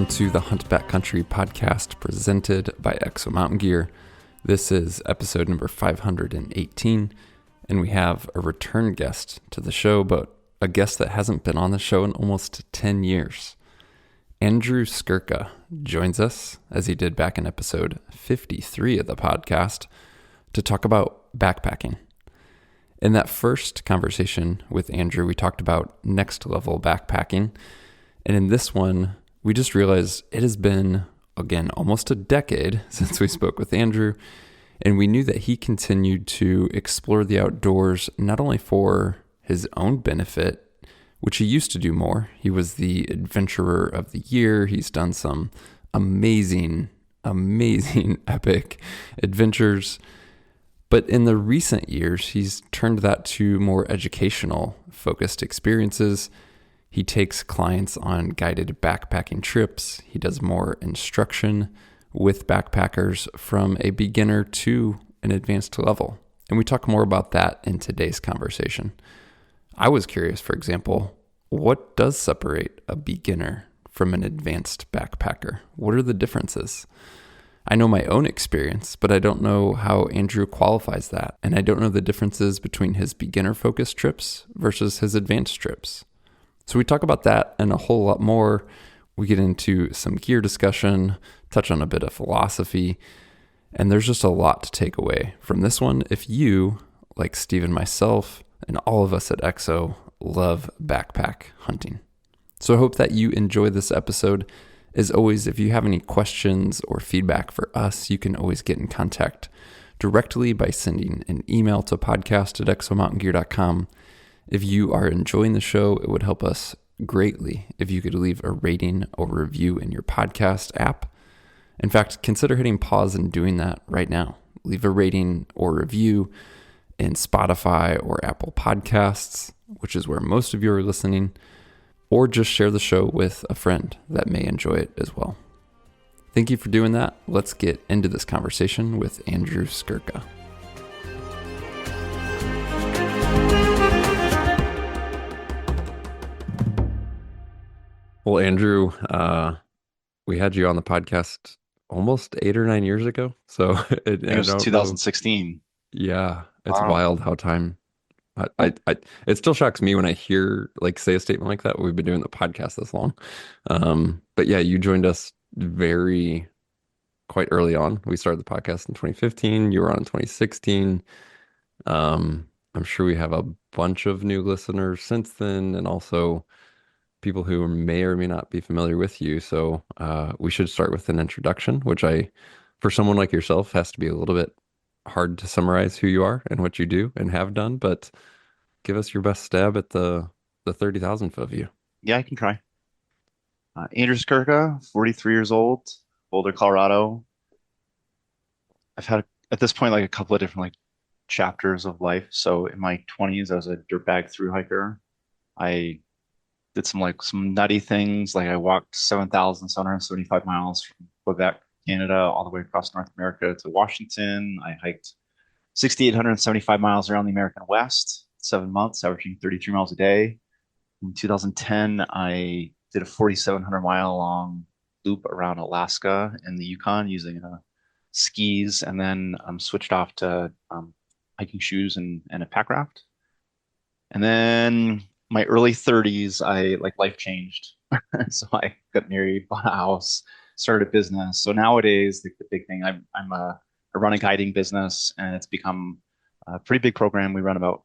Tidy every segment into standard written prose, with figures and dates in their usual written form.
Welcome to the Hunt Backcountry podcast presented by Exo Mountain Gear. This is episode number 518, and we have a return guest to the show, but a guest that hasn't been on the show in almost 10 years. Andrew Skurka joins us, as he did back in episode 53 of the podcast, to talk about backpacking. In that first conversation with Andrew, we talked about next level backpacking, and in this one, we just realized it has been, again, almost a decade since we spoke with Andrew, and we knew that he continued to explore the outdoors not only for his own benefit, which he used to do more. He was the Adventurer of the Year. He's done some amazing epic adventures. But in the recent years, he's turned that to more educational focused experiences. He takes clients on guided backpacking trips. He does more instruction with backpackers from a beginner to an advanced level. And we talk more about that in today's conversation. I was curious, for example, what does separate a beginner from an advanced backpacker? What are the differences? I know my own experience, but I don't know how Andrew qualifies that. And I don't know the differences between his beginner-focused trips versus his advanced trips. So we talk about that and a whole lot more. We get into some gear discussion, touch on a bit of philosophy, and there's just a lot to take away from this one if you, like Steve and myself, and all of us at EXO, love backpack hunting. So I hope that you enjoy this episode. As always, if you have any questions or feedback for us, you can always get in contact directly by sending an email to podcast@exomountaingear.com. If you are enjoying the show, it would help us greatly if you could leave a rating or review in your podcast app. In fact, consider hitting pause and doing that right now. Leave a rating or review in Spotify or Apple Podcasts, which is where most of you are listening, or just share the show with a friend that may enjoy it as well. Thank you for doing that. Let's get into this conversation with Andrew Skurka. Well, Andrew, we had you on the podcast almost 8 or 9 years ago. So it was 2016. Yeah, it's wild how time. It still shocks me when I hear say a statement like that. We've been doing the podcast this long, but yeah, you joined us quite early on. We started the podcast in 2015. You were on in 2016. I'm sure we have a bunch of new listeners since then, and also people who may or may not be familiar with you. So we should start with an introduction, which for someone like yourself, has to be a little bit hard to summarize who you are and what you do and have done, but give us your best stab at the 30,000 foot view. Yeah, I can try. Andrew Skurka, 43 years old, Boulder, Colorado. I've had at this point a couple of different chapters of life. So in my 20s, I was a dirtbag thru-hiker. I did some nutty things. I walked 7,775 miles from Quebec, Canada, all the way across North America to Washington. I hiked 6,875 miles around the American West, 7 months, averaging 33 miles a day. In 2010, I did a 4,700 mile long loop around Alaska and the Yukon using skis, and then switched off to hiking shoes and a pack raft. And then my early 30s, life changed. So I got married, bought a house, started a business. So nowadays, the big thing, I run a guiding business, and it's become a pretty big program. We run about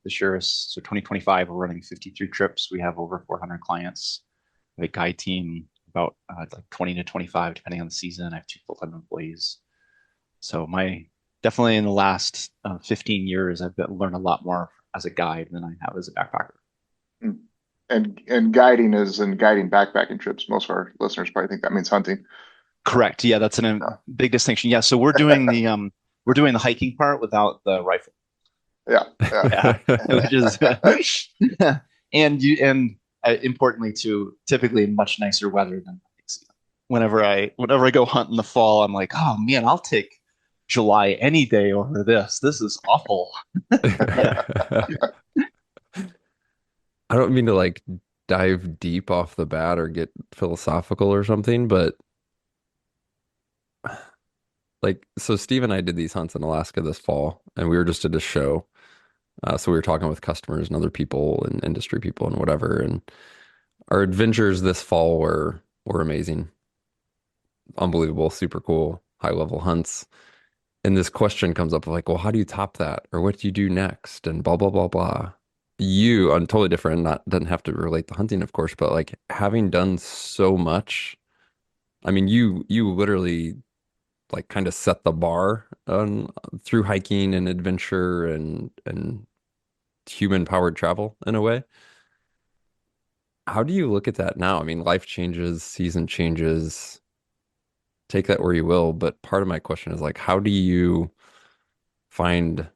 this year, so 2025, we're running 53 trips. We have over 400 clients. We have a guide team, about 20 to 25, depending on the season. I have 2 full-time employees. So definitely in the last 15 years, I've learned a lot more as a guide than I have as a backpacker. And guiding backpacking trips. Most of our listeners probably think that means hunting. Correct. Yeah, that's a big distinction. Yeah, so we're doing the hiking part without the rifle. Yeah. Which is and importantly too, typically much nicer weather than whenever I go hunt in the fall. I'm like, oh man, I'll take July any day over this. This is awful. I don't mean to dive deep off the bat or get philosophical or something, but like, so Steve and I did these hunts in Alaska this fall, and we were just at a show. So we were talking with customers and other people and industry people and whatever. And our adventures this fall were amazing, unbelievable, super cool, high level hunts. And this question comes up of like, well, how do you top that? Or what do you do next? And blah, blah, blah, blah. I'm totally different, not doesn't have to relate to hunting, of course, but like having done so much, I mean, you literally like kind of set the bar on through hiking and adventure and human powered travel in a way. How do you look at that now? I mean, life changes, season changes, take that where you will, but part of my question is like, how do you find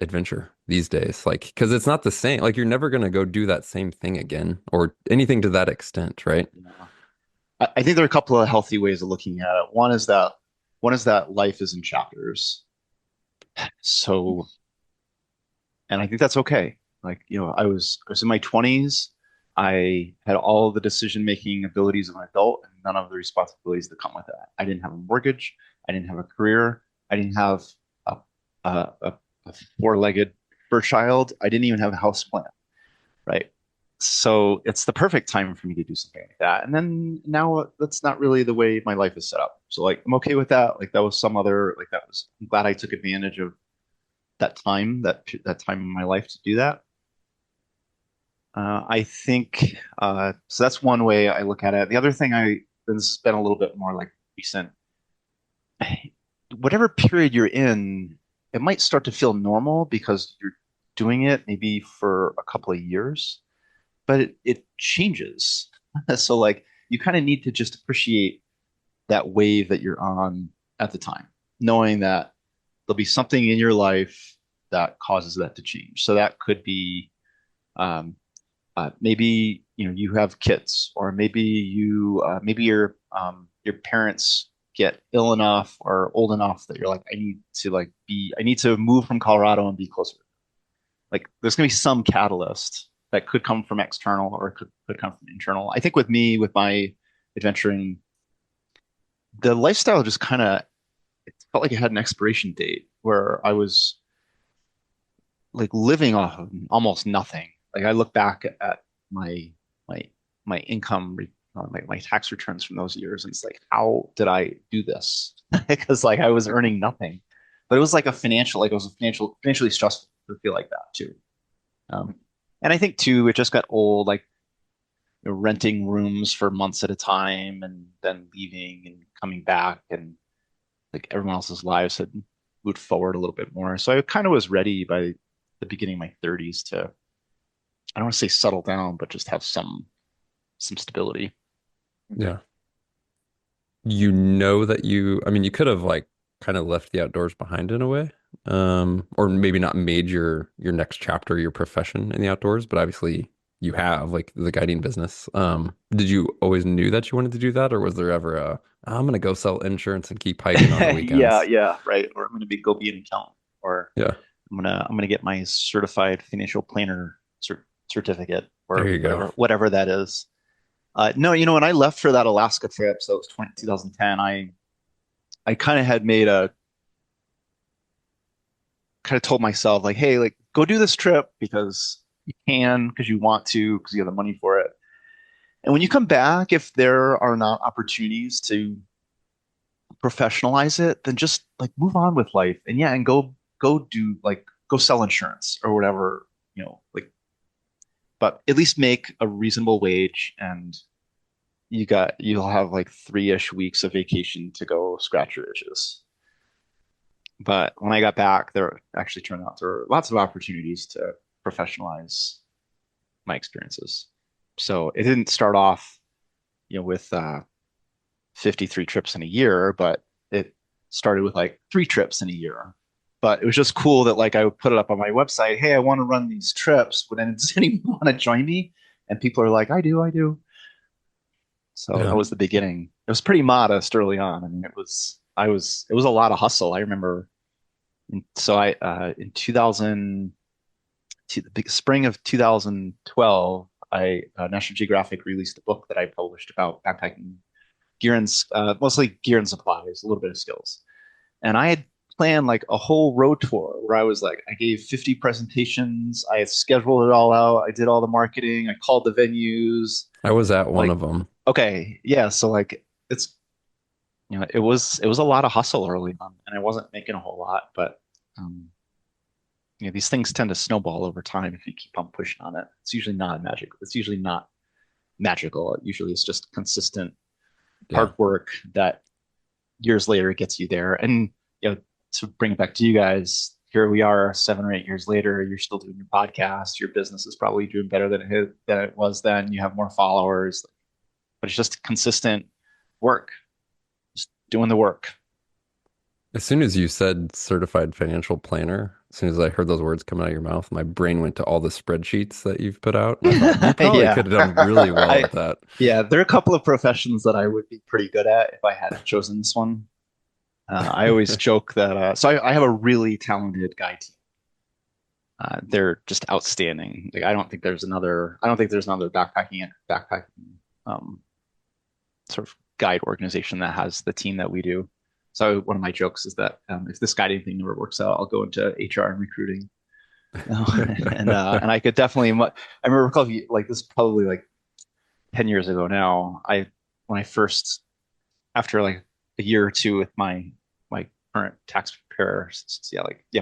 adventure these days? Like, because it's not the same. Like, you're never going to go do that same thing again or anything to that extent, right? Yeah. I think there are a couple of healthy ways of looking at it. One is that life is in chapters. So, and I think that's okay. Like, I was in my 20s. I had all the decision-making abilities of an adult and none of the responsibilities that come with that. I didn't have a mortgage. I didn't have a career. I didn't have a, a four-legged fur child. I didn't even have a house plan, right? So it's the perfect time for me to do something like that. And then now that's not really the way my life is set up. So like I'm okay with that. Like that was some other like that was I'm glad I took advantage of that time in my life to do that. I think so that's one way I look at it. The other thing this has been a little bit more like recent. Whatever period you're in, it might start to feel normal because you're doing it maybe for a couple of years, but it changes. So like you kind of need to just appreciate that wave that you're on at the time, knowing that there'll be something in your life that causes that to change. So that could be maybe you have kids, or maybe your parents get ill enough or old enough that you're like, I need to move from Colorado and be closer. Like there's gonna be some catalyst that could come from external or could come from internal. I think with me, with my adventuring, the lifestyle just kind of it felt like it had an expiration date where I was like living off of almost nothing. Like I look back at my my my income, my tax returns from those years, and it's like, how did I do this? Because like I was earning nothing, but it was like like it was financially stressful to feel like that too. Um, and I think too, it just got old, like renting rooms for months at a time, and then leaving and coming back, and like everyone else's lives had moved forward a little bit more. So I kind of was ready by the beginning of my 30s to, I don't want to say settle down, but just have some stability. Yeah. You know that I mean, you could have like kind of left the outdoors behind in a way. Or maybe not made your next chapter your profession in the outdoors, but obviously you have like the guiding business. Did you always knew that you wanted to do that, or was there ever I'm gonna go sell insurance and keep hiking on the Yeah, weekends? yeah, right. Or I'm going to be an accountant, or Yeah, I'm gonna get my certified financial planner certificate, there or you go. whatever that is. No, when I left for that Alaska trip, so it was 2010, I kind of had made a kind of told myself like, hey, like go do this trip because you can, because you want to, because you have the money for it. And when you come back, if there are not opportunities to professionalize it, then just like move on with life. And yeah, and go sell insurance or whatever, like, but at least make a reasonable wage, and you'll have like 3-ish weeks of vacation to go scratch your itches. But when I got back, there actually turned out there were lots of opportunities to professionalize my experiences. So it didn't start off, with 53 trips in a year, but it started with like 3 trips in a year. But it was just cool that like I would put it up on my website, hey, I want to run these trips. Would anyone want to join me? And people are like, I do. So that Yeah. was the beginning. It was pretty modest early on. I mean, it was a lot of hustle. I remember. So in 2000, to the big spring of 2012, National Geographic released a book that I published about backpacking gear and mostly gear and supplies, a little bit of skills. And I had planned like a whole road tour where I was like, I gave 50 presentations, I had scheduled it all out, I did all the marketing, I called the venues. I was at one Like, of them. okay, yeah, so like it's it was a lot of hustle early on, and I wasn't making a whole lot, but um, these things tend to snowball over time if you keep on pushing on it. It's usually not magical. It's usually not magical. Usually, it's just consistent Yeah. hard work that years later gets you there. And to bring it back to you guys, here we are, 7 or 8 years later. You're still doing your podcast. Your business is probably doing better than it was then. You have more followers, but it's just consistent work, just doing the work. As soon as you said certified financial planner, as soon as I heard those words come out of your mouth, my brain went to all the spreadsheets that you've put out. And I thought, you probably Yeah. could have done really well I at that. Yeah, there are a couple of professions that I would be pretty good at if I hadn't chosen this one. I always joke that I have a really talented guy team. They're just outstanding. Like I don't think there's another backpacking um, sort of guide organization that has the team that we do. So one of my jokes is that if this guiding thing never works out, I'll go into HR and recruiting. And I could definitely. I remember like this is probably like 10 years ago now. When I first after like a year or two with my current tax preparer,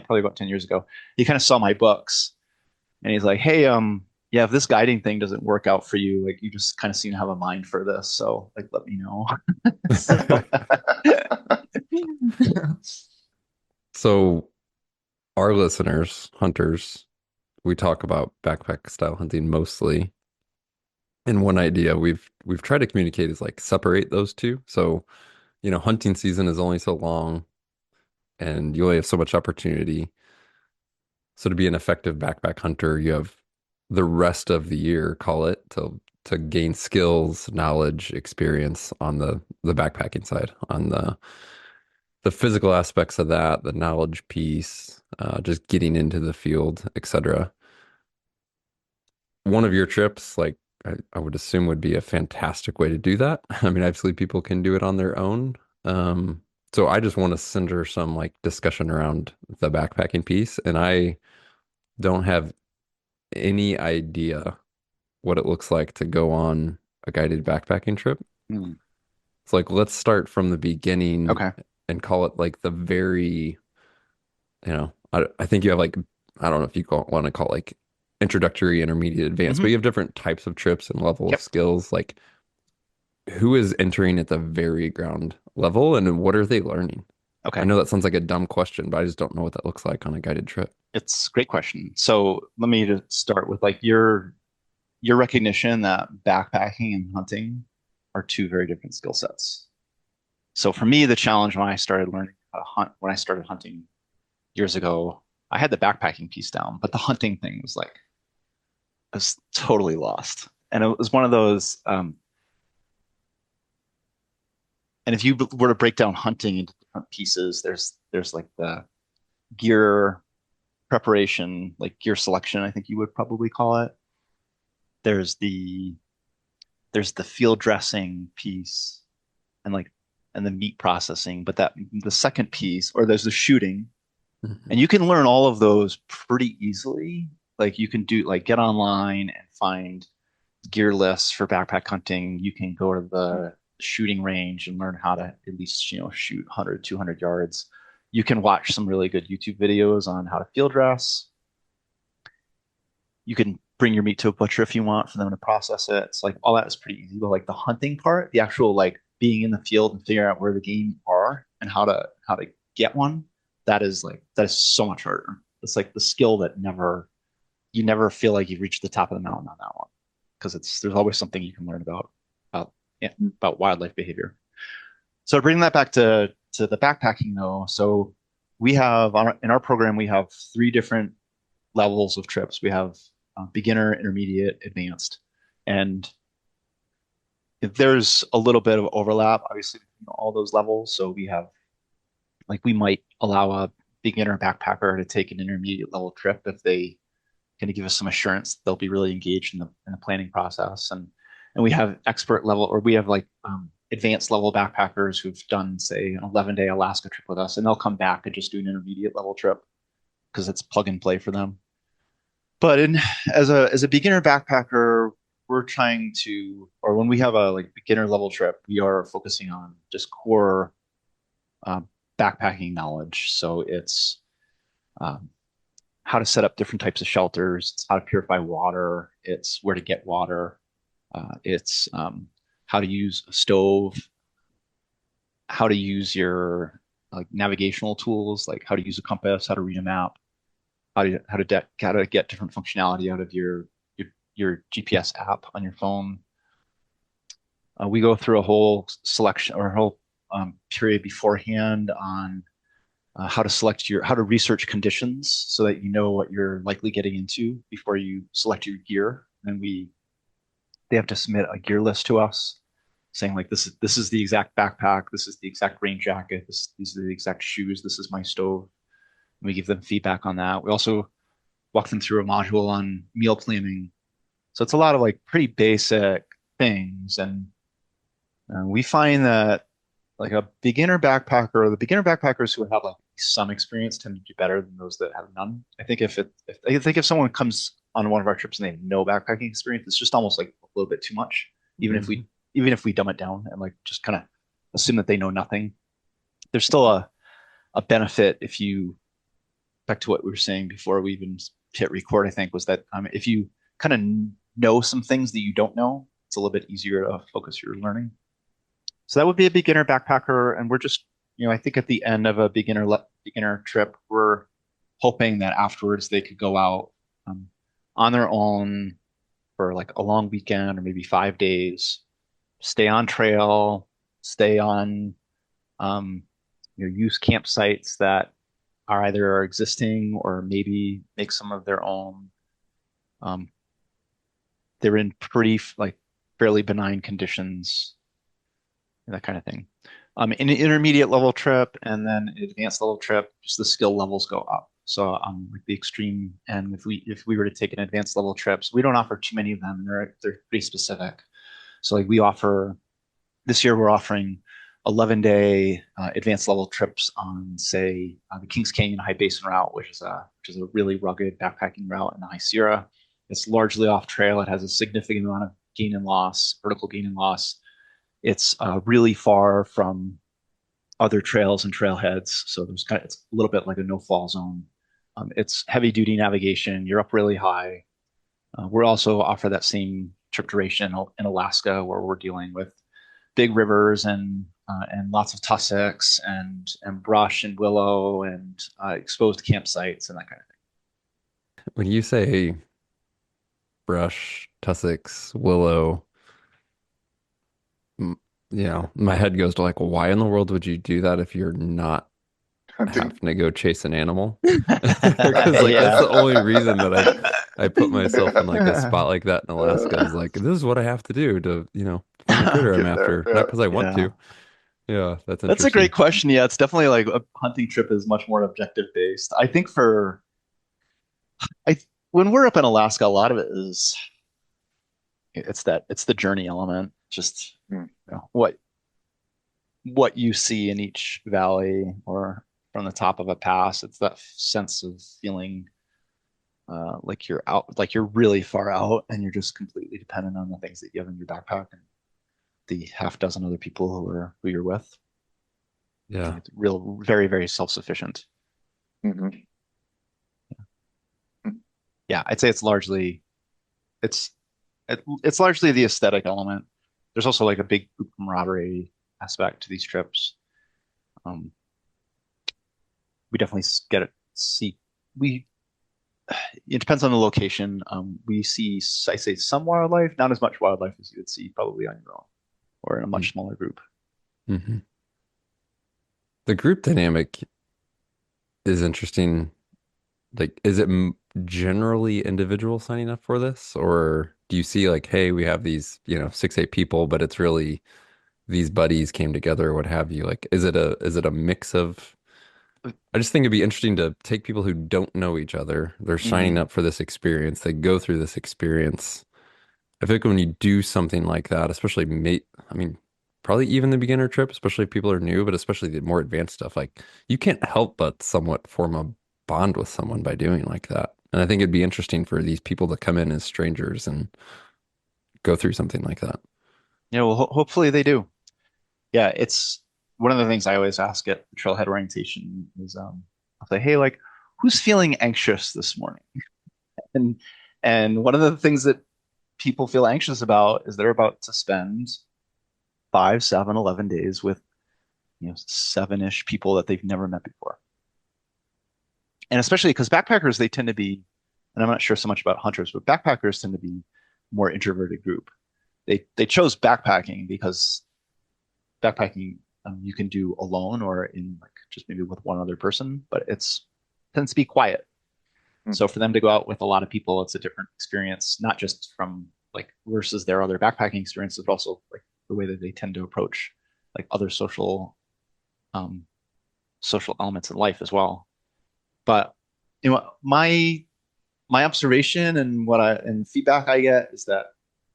probably about 10 years ago, he kind of saw my books and he's like, hey, yeah, if this guiding thing doesn't work out for you, like you just kind of seem to have a mind for this, so like let me know. So, So, our listeners, hunters, we talk about backpack style hunting mostly. And one idea we've tried to communicate is like separate those two. So, hunting season is only so long and you only have so much opportunity. So to be an effective backpack hunter, you have the rest of the year, call it, to gain skills, knowledge, experience on the backpacking side, on the physical aspects of that, the knowledge piece, just getting into the field, etc. One of your trips, like I would assume, would be a fantastic way to do that. I mean, obviously people can do it on their own. So I just want to center some like discussion around the backpacking piece, and I don't have any idea what it looks like to go on a guided backpacking trip. hmm, It's like, let's start from the beginning okay. and call it like the very, I think you have like, I don't know if you want to call it like introductory, intermediate, advanced, but Hmm. you have different types of trips and level of Yep. skills. Like, who is entering at the very ground level and what are they learning? I Okay. know that sounds like a dumb question, but I just don't know what that looks like on a guided trip. It's a great question. So let me just start with like your recognition that backpacking and hunting are two very different skill sets. So for me, the challenge when I started learning how to hunt, when I started hunting years ago, I had the backpacking piece down, but the hunting thing was like I was totally lost. And it was one of those. And if you were to break down hunting into different pieces, there's like the gear preparation, like gear selection, I think you would probably call it. There's the there's the field dressing piece and like and the meat processing, but that the second piece, or there's the shooting, Mhm. and you can learn all of those pretty easily. Like you can do like get online and find gear lists for backpack hunting. You can go to the shooting range and learn how to at least, shoot 100, 200 yards. You can watch some really good YouTube videos on how to field dress. You can bring your meat to a butcher if you want for them to process it. It's like all that is pretty easy. But like the hunting part, the actual like being in the field and figuring out where the game are and how to get one, that is so much harder. It's like the skill that you never feel like you've reached the top of the mountain on that one because it's there's always something you can learn about yeah, about wildlife behavior. So to bring that back to the backpacking though, so in our program we have three different levels of trips. We have beginner, intermediate, advanced, and there's a little bit of overlap, obviously, between all those levels. So we have like we might allow a beginner backpacker to take an intermediate level trip if they going to give us some assurance that they'll be really engaged in the planning process. And we have expert level, or we have like advanced level backpackers who've done, say, an 11-day Alaska trip with us, and they'll come back and just do an intermediate level trip because it's plug and play for them. But as a beginner backpacker, we're trying to, or when we have a like beginner level trip, we are focusing on just core uh, backpacking knowledge. So it's um, how to set up different types of shelters, it's how to purify water, it's where to get water, it's how to use a stove, how to use your like navigational tools, like how to use a compass, how to read a map, how to get different functionality out of your GPS app on your phone. We go through a whole selection or a whole period beforehand on how to research conditions so that you know what you're likely getting into before you select your gear. And they have to submit a gear list to us saying like this is the exact backpack, this is the exact rain jacket, these are the exact shoes, this is my stove. And we give them feedback on that. We also walk them through a module on meal planning. So it's a lot of like pretty basic things. And we find that like a beginner backpacker or the beginner backpackers who have like some experience tend to do better than those that have none. I think if someone comes on one of our trips and they have no backpacking experience, it's just almost like a little bit too much. Even if we even if we dumb it down and like just kind of assume that they know nothing, there's still a benefit if you back to what we were saying before we even hit record, I think, was that if you kind of know some things that you don't know, it's a little bit easier to focus your learning. So that would be a beginner backpacker, and we're just, I think at the end of a beginner trip, we're hoping that afterwards they could go out on their own for like a long weekend or maybe 5 days, stay on trail, stay on use campsites that are either existing or maybe make some of their own. Um, they're in pretty like fairly benign conditions, that kind of thing. In an intermediate level trip and then an advanced level trip, just the skill levels go up. So on like the extreme end, if we were to take an advanced level trips, we don't offer too many of them. They're pretty specific. So like this year we're offering 11-day advanced level trips on, say, the Kings Canyon High Basin route, which is a really rugged backpacking route in the High Sierra. It's largely off trail. It has a significant amount of gain and loss, vertical gain and loss. It's really far from other trails and trailheads, so it's a little bit like a no-fall zone. It's heavy-duty navigation. You're up really high. We're also offer that same trip duration in Alaska, where we're dealing with big rivers and lots of tussocks and brush and willow and exposed campsites and that kind of thing. When you say brush, tussocks, willow, my head goes to like, why in the world would you do that if you're not Hunting. having to go chase an animal? Because like that's the only reason that I put myself in like a spot like that in Alaska is like this is what I have to do to find the critter I'm Get there, after, yeah. not because I want to. Yeah, that's That's a interesting. great question. Yeah, it's definitely like a hunting trip is much more objective based. I think I when we're up in Alaska, a lot of it is it's the journey element. Just Hmm. what you see in each valley or from the top of a pass. It's that sense of feeling like you're out, like you're really far out, and you're just completely dependent on the things that you have in your backpack and the half dozen other people who you're with. I Yeah. think it's real, very, very self-sufficient. Mhm. Yeah, I'd say it's it's largely the aesthetic element. There's also like a big group camaraderie aspect to these trips. Um, we definitely get it. See, we it depends on the location. We see, I say, some wildlife, not as much wildlife as you would see probably on your own or in a much smaller group. Mm-hmm. The group dynamic is interesting. Like, is it generally individual signing up for this, or do you see like, hey, we have these, 6, 8 people, but it's really these buddies came together or what have you? Like, is it a mix of I just think it'd be interesting to take people who don't know each other. They're signing Mhm. up for this experience. They go through this experience. I think when you do something like that, especially mate, I mean, probably even the beginner trip, especially if people are new, but especially the more advanced stuff, like you can't help but somewhat form a bond with someone by doing like that. And I think it'd be interesting for these people to come in as strangers and go through something like that. Yeah, well, hopefully they do. Yeah, it's one of the things I always ask at trailhead orientation is I'll say, hey, like, who's feeling anxious this morning? And one of the things that people feel anxious about is they're about to spend 5, 7, 11 days with, seven-ish people that they've never met before. And especially because backpackers, they tend to be, and I'm not sure so much about hunters, but backpackers tend to be more introverted group. They chose backpacking because backpacking you can do alone or in like just maybe with one other person, but it's tends to be quiet. Hmm. So for them to go out with a lot of people, it's a different experience, not just from like versus their other backpacking experiences, but also like the way that they tend to approach like other um, social elements in life as well. But my observation and what I and feedback I get is that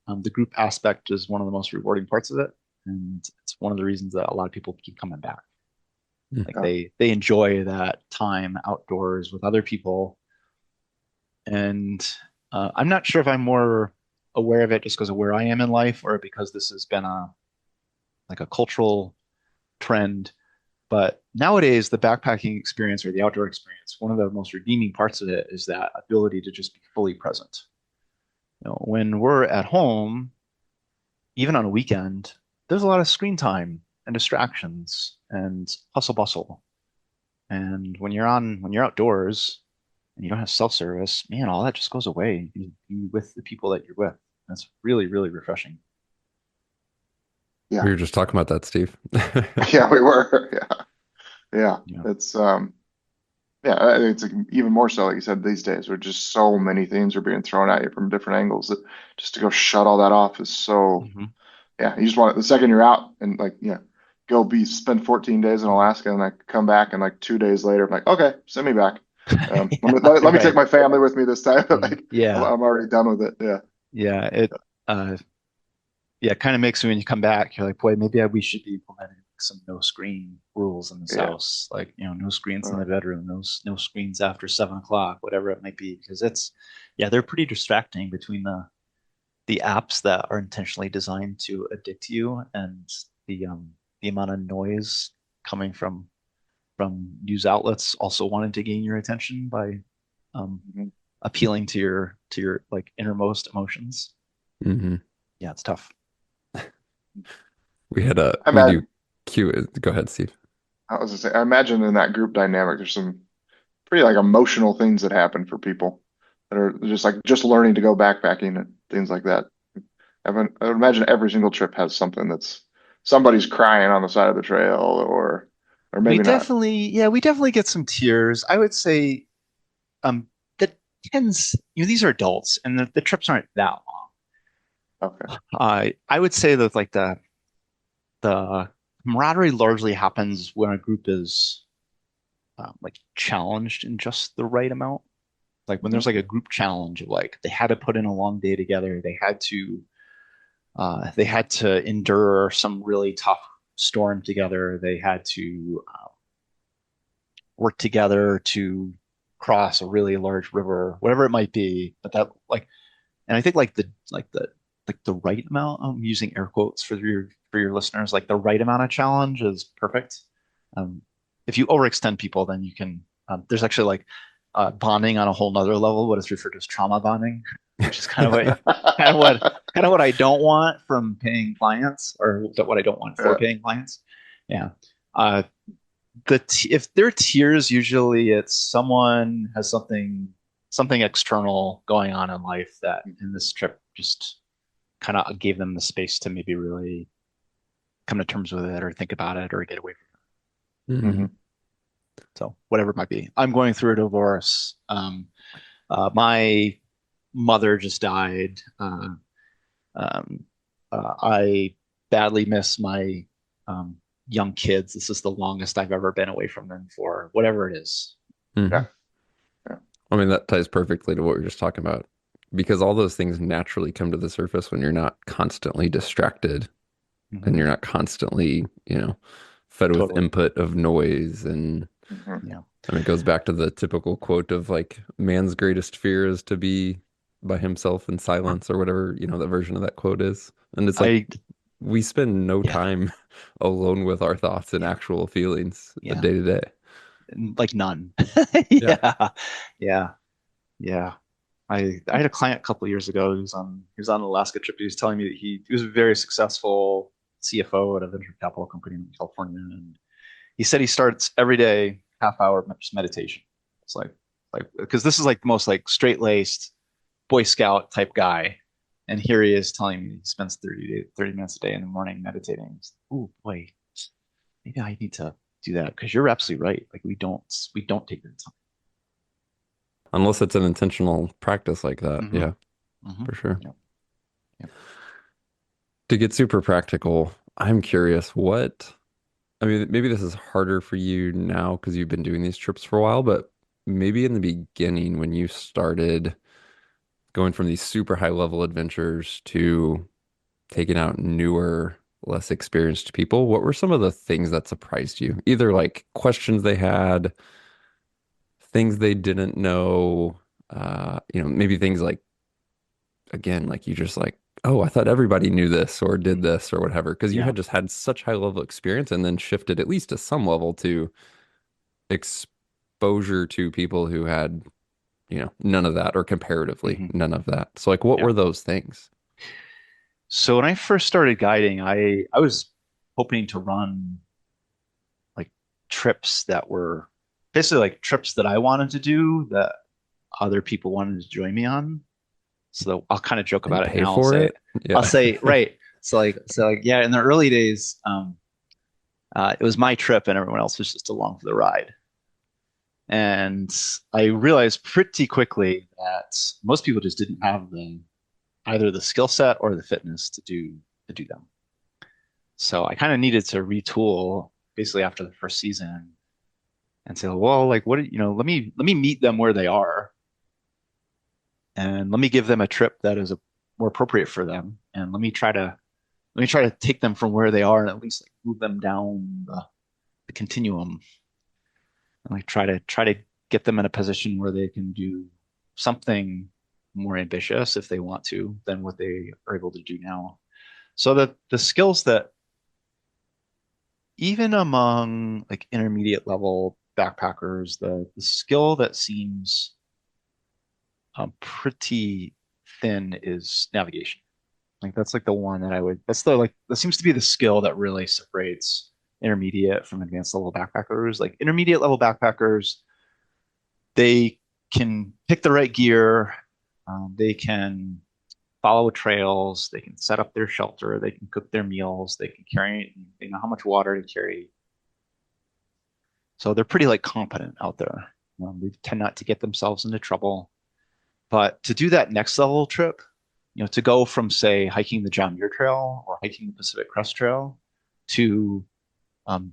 the group aspect is one of the most rewarding parts of it, and it's one of the reasons that a lot of people keep coming back. Mm. Like Oh, they enjoy that time outdoors with other people, and I'm not sure if I'm more aware of it just because of where I am in life, or because this has been a like a cultural trend. But nowadays, the backpacking experience or the outdoor experience, one of the most redeeming parts of it is that ability to just be fully present. When we're at home, even on a weekend, there's a lot of screen time and distractions and hustle bustle. And when you're outdoors and you don't have self-service, man, all that just goes away. You be with the people that you're with. That's really, really refreshing. We yeah. were just talking about that, Steve. Yeah, we were. Yeah. Yeah. Yeah. Yeah, it's even more so, like you said, these days where just so many things are being thrown at you from different angles that just to go shut all that off is so, Hmm. yeah, you just want it the second you're out and like, yeah, go be spend 14 days in Alaska and like come back and like 2 days later, I'm like, okay, send me back. Let me take Right. my family with me this time. Mhm. Like, Yeah. I'm already done with it. Yeah. Yeah. Uh, yeah, it kind of makes me when you come back, you're like, boy, maybe we should be implementing some no screen rules in this Yeah. house. Like, no screens in Uh, the bedroom, no screens after 7 o'clock, whatever it might be, because yeah, they're pretty distracting between the apps that are intentionally designed to addict you and the amount of noise coming from news outlets also wanting to gain your attention by um, mhm. appealing to your like innermost emotions. Hmm. Yeah, it's tough. I we do imagine, Q. Go ahead, Steve. I was gonna say, I imagine in that group dynamic, there's some pretty like emotional things that happen for people that are just like just learning to go backpacking and things like that. I would imagine every single trip has something that's somebody's crying on the side of the trail or maybe not. We definitely get some tears. I would say um that tends, these are adults and the trips aren't that long. Okay. I would say that like the camaraderie largely happens when a group is like challenged in just the right amount. Like when Hmm. there's like a group challenge of like they had to put in a long day together, they had to endure some really tough storm together, they had to work together to cross a really large river, whatever it might be. But that like, and I think like the right amount. I'm using air quotes for your listeners. Like the right amount of challenge is perfect. Um, if you overextend people, then you can. There's actually like bonding on a whole nother level, what is referred to as trauma bonding, which is kind of what kind of what I don't want from paying clients, or what I don't want for Yeah. paying clients. Yeah. Uh, if they're tears, usually it's someone has something external going on in life that in this trip just kind of gave them the space to maybe really come to terms with it or think about it or get away from it. Hmm. So whatever it might be. I'm going through a divorce. My mother just died. Um, I badly miss my um, young kids. This is the longest I've ever been away from them for whatever it is. Hmm. Yeah. Yeah. I mean, that ties perfectly to what we were just talking about because all those things naturally come to the surface when you're not constantly distracted and Hmm. you're not constantly, fed with Totally. input of noise. And Mhm. Yeah. I mean, it goes back to the typical quote of like, man's greatest fear is to be by himself in silence or whatever, the version of that quote is. And it's like, I, we spend no yeah, time alone with our thoughts and yeah, actual feelings yeah. day to day. Like none. Yeah. Yeah. Yeah. Yeah. I had a client a couple of years ago he was on an Alaska trip. He was telling me that he was a very successful CFO at a venture capital company in California. And he said he starts every day half hour just meditation. It's like because this is like the most like straight laced Boy Scout type guy. And here he is telling me he spends 30 minutes a day in the morning meditating. Oh boy, maybe I need to do that because you're absolutely right. Like we don't take the Unless it's an intentional practice like that. time. Yeah, Hmm. Hmm. for sure. Yeah. Yeah. To get super practical, I'm curious I mean, maybe this is harder for you now because you've been doing these trips for a while, but maybe in the beginning when you started going from these super high level adventures to taking out newer, less experienced people, what were some of the things that surprised you? Either like questions they had, things they didn't know, maybe things like, again, like you just like, oh, I thought everybody knew this or did this or whatever, because you Yeah. had just had such high level experience and then shifted at least to some level to exposure to people who had, none of that or comparatively Hmm. none of that. So like what Yeah. were those things? So when I first started guiding, I was hoping to run like trips that were basically like trips that I wanted to do that other people wanted to join me on. So I'll kind of joke And about it pay now. for it? I'll Yeah. say, right. So like, yeah, in the early days, it was my trip and everyone else was just along for the ride. And I realized pretty quickly that most people just didn't have either the skill set or the fitness to do them. So I kind of needed to retool basically after the first season and say, well, like let me meet them where they are and let me give them a trip that is more appropriate for them. And let me try to take them from where they are and at least like move them down the continuum and like try to get them in a position where they can do something more ambitious if they want to than what they are able to do now. So that the skills that even among like intermediate level backpackers, the skill that seems pretty thin is navigation. Like that's like the one that that's the like that seems to be the skill that really separates intermediate from advanced level backpackers. Like intermediate level backpackers, they can pick the right gear, they can follow trails, they can set up their shelter, they can cook their meals, they know how much water to carry. So they're pretty like competent out there. They tend not to get themselves into trouble. But to do that next level trip, to go from say hiking the John Muir Trail or hiking the Pacific Crest Trail to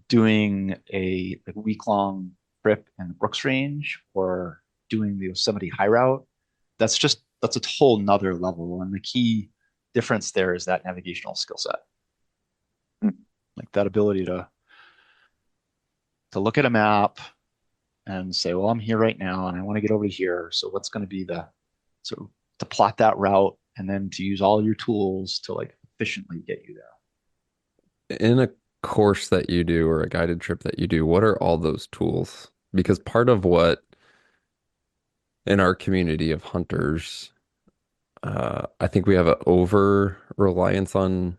doing a like week long trip in the Brooks Range or doing the Yosemite High Route, that's a whole nother level. And the key difference there is that navigational skill set, like that ability to look at a map and say, well, I'm here right now and I want to get over here. So what's going to be the sort of to plot that route and then to use all your tools to like efficiently get you there. In a course that you do or a guided trip that you do, what are all those tools? Because part of what in our community of hunters, I think we have an over reliance on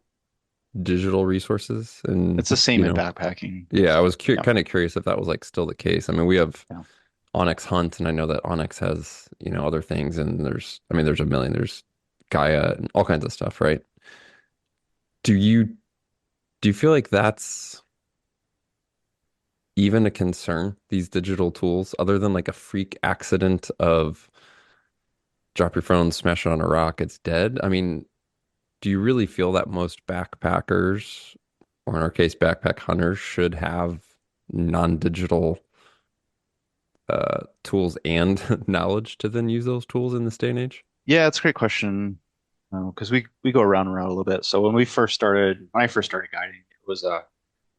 digital resources. And, It's the same in backpacking. yeah, I was Yeah. kind of curious if that was like still the case. I mean, we have Yeah. Onyx Hunt, and I know that Onyx has, other things, and there's a million, there's Gaia and all kinds of stuff, right? Do you do you feel like that's even a concern, these digital tools, other than like a freak accident of drop your phone, smash it on a rock, it's dead? I mean, do you really feel that most backpackers or in our case, backpack hunters should have non-digital tools and knowledge to then use those tools in this day and age? Yeah, it's a great question. Because we go around and around a little bit. So when I first started guiding, it was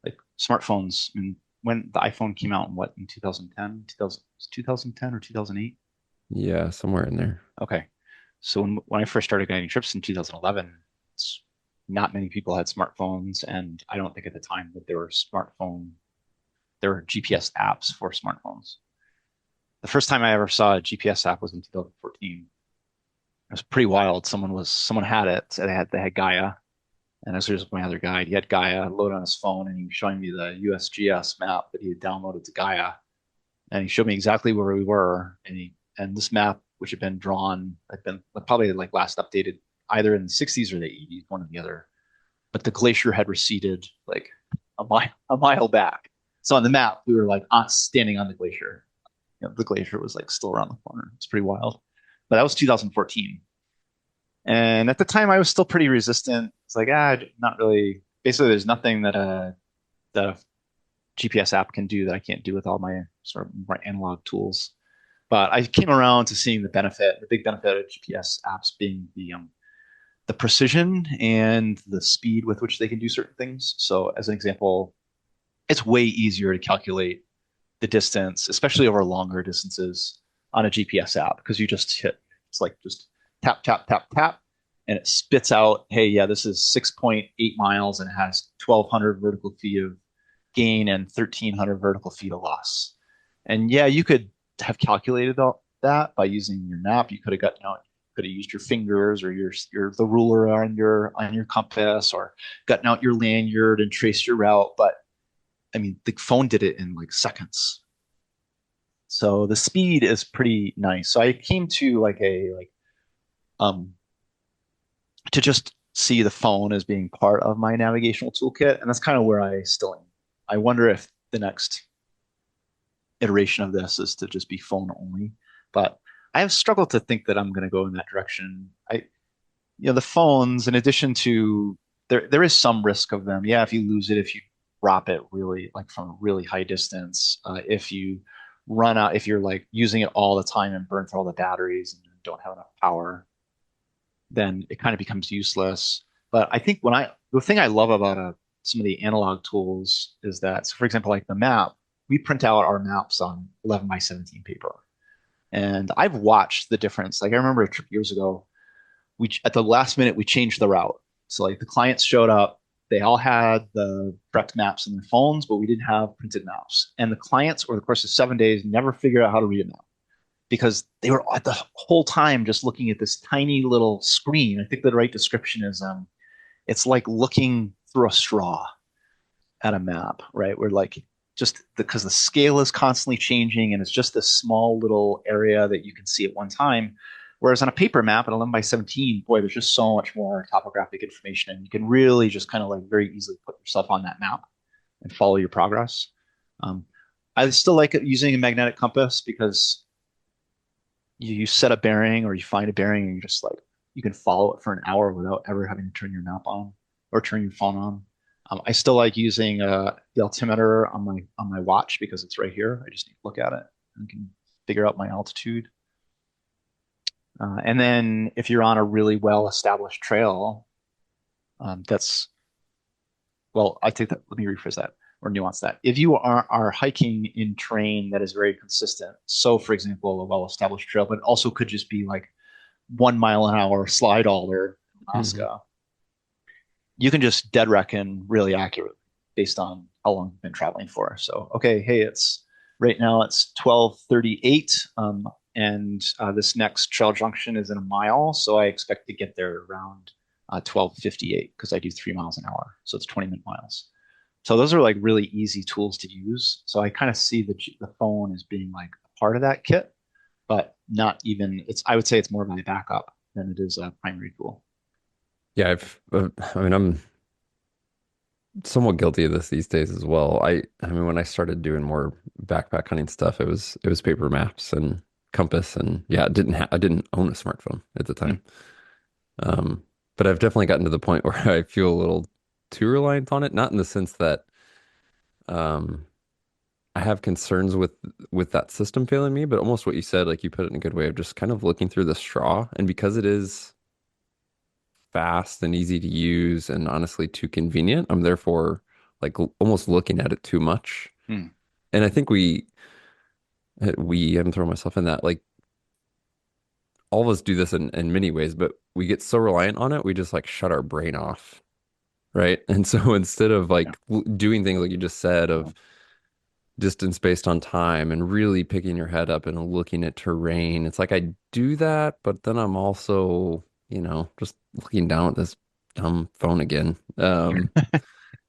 like smartphones. I mean, when the iPhone came out in what, in 2010, 2010 or 2008? Yeah, somewhere in there. Okay. So when I first started guiding trips in 2011, it's, not many people had smartphones, and I don't think at the time that there were GPS apps for smartphones. The first time I ever saw a GPS app was in 2014. It was pretty wild. Someone had it. They had Gaia, and as was my other guide, he had Gaia loaded on his phone, and he was showing me the USGS map that he had downloaded to Gaia, and he showed me exactly where we were, and this map, which had been probably like last updated either in the 60s or the 80s, one or the other, but the glacier had receded like a mile back. So on the map, we were like standing on the glacier. The glacier was like still around the corner. It's pretty wild. But that was 2014. And at the time, I was still pretty resistant. It's like, not really. Basically, there's nothing that a GPS app can do that I can't do with all my sort of more analog tools. But I came around to seeing the big benefit of GPS apps being the precision and the speed with which they can do certain things. So, as an example, it's way easier to calculate the distance, especially over longer distances on a GPS app, because you just it's like just tap, tap, tap, tap, and it spits out, hey, yeah, this is 6.8 miles and it has 1,200 vertical feet of gain and 1,300 vertical feet of loss. And yeah, you could have calculated all that by using your map. You could have could have used your fingers or the ruler on your compass, or gotten out your lanyard and traced your route. But I mean, the phone did it in like seconds. So the speed is pretty nice. So I came to um to just see the phone as being part of my navigational toolkit, and that's kind of where I still am. I wonder if the next iteration of this is to just be phone only, but I have struggled to think that I'm going to go in that direction. The phones, in addition to there is some risk of them. Yeah, if you lose it, if you drop it really like from a really high distance, if you run out, if you're like using it all the time and burn through all the batteries and don't have enough power, then it kind of becomes useless. But I think the thing I love about some of the analog tools is that, so for example, like the map, we print out our maps on 11 by 17 paper. And I've watched the difference. Like I remember a trip years ago, at the last minute, we changed the route. So like the clients showed up, they all had the correct maps in their phones, but we didn't have printed maps. And the clients, over the course of 7 days, never figured out how to read a map because they were at the whole time just looking at this tiny little screen. I think the right description is it's like looking through a straw at a map, right? Where like just because the scale is constantly changing and it's just this small little area that you can see at one time. Whereas on a paper map at 11 by 17, boy, there's just so much more topographic information, and you can really just kind of like very easily put yourself on that map and follow your progress. I still like using a magnetic compass because you set a bearing or you find a bearing and you can follow it for an hour without ever having to turn your map on or turn your phone on. I still like using the altimeter on my watch because it's right here. I just need to look at it and can figure out my altitude. And then if you're on a really well-established trail, I take that. Let me rephrase that or nuance that. If you are hiking in terrain that is very consistent, so for example, a well-established trail, but also could just be like 1 mile an hour slide alder in Alaska, mm-hmm. You can just dead reckon really accurately based on how long you've been traveling for. So, okay, hey, right now it's 12:38. And this next trail junction is in a mile, so I expect to get there around 12:58 because I do 3 miles an hour, so it's 20-minute miles. So those are like really easy tools to use. So I kind of see the phone as being like a part of that kit, but not even. I would say it's more of my backup than it is a primary tool. Yeah, I'm somewhat guilty of this these days as well. I mean, when I started doing more backpack hunting stuff, it was paper maps and compass, and yeah, I didn't own a smartphone at the time. But I've definitely gotten to the point where I feel a little too reliant on it, not in the sense that um I have concerns with that system failing me, but almost what you said, like you put it in a good way of just kind of looking through the straw. And because it is fast and easy to use and honestly too convenient, I'm therefore like almost looking at it too much. Hmm. And I think I'm throwing myself in that, like all of us do this in many ways, but we get so reliant on it, we just like shut our brain off, right? And so instead of Yeah. like doing things like you just said Yeah. of distance based on time and really picking your head up and looking at terrain, it's like I do that, but then I'm also, just looking down at this dumb phone again. And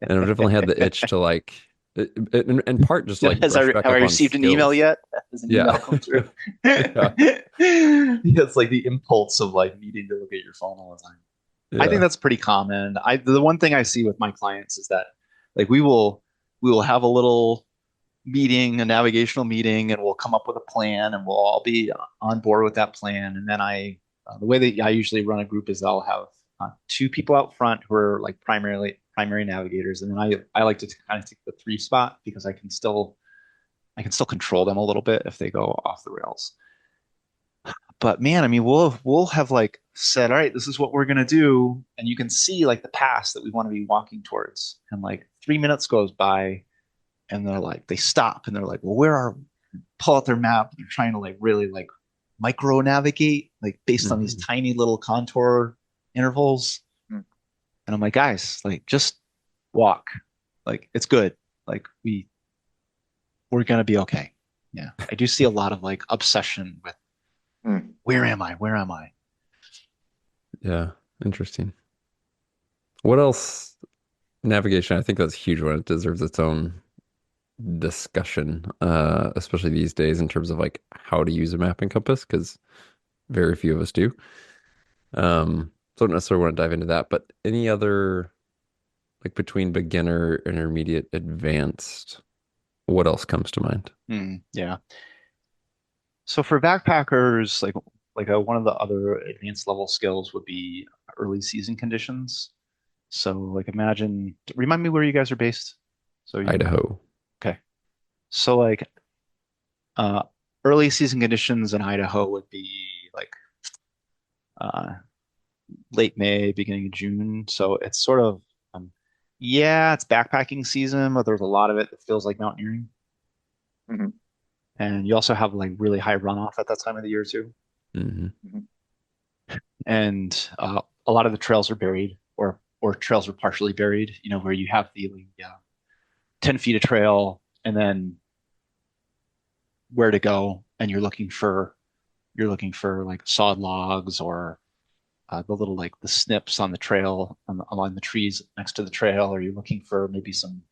I've definitely had the itch to like, in part just like Has I, brush have back I up on received an email skills. yet? Has an Yeah. email come through? Yeah. Yeah, it's like the impulse of like needing to look at your phone all the time. I think Yeah. that's pretty common. The one thing I see with my clients is that like we will have a little meeting, a navigational meeting, and we'll come up with a plan, and we'll all be on board with that plan. And then the way that I usually run a group is I'll have two people out front who are like primary navigators, and then I like to kind of take the three spot because I can still control them a little bit if they go off the rails. But man, I mean, we'll have like said, all right, this is what we're gonna do, and you can see like the path that we want to be walking towards, and like 3 minutes goes by, and they stop, and they're like, well, where are we? Pull out their map. They're trying to like really like micro navigate, like based on these Mhm. tiny little contour intervals, Hmm. and I'm like, guys, like just walk, like it's good, like we're gonna be okay. Yeah, I do see a lot of like obsession with Hmm. where am I? Where am I? Yeah. Interesting. What else? Navigation, I think that's a huge one. It deserves its own discussion, especially these days in terms of like how to use a map and compass, because very few of us do. So I don't necessarily want to dive into that, but any other like between beginner, intermediate, advanced, what else comes to mind? Yeah. So for backpackers, one of the other advanced level skills would be early season conditions. So like remind me where you guys are based. So you Idaho. okay. So like uh early season conditions in Idaho would be like uh late May, beginning of June. So it's sort of yeah, it's backpacking season, but there's a lot of it that feels like mountaineering. Mhm. And you also have like really high runoff at that time of the year too. Hmm. Mhm. And a lot of the trails are buried, or trails are partially buried. Where you have the 10 feet of trail, and then where to go, and you're looking for like sawed logs, or the little like the snips on the trail along the trees next to the trail, or you're looking for maybe some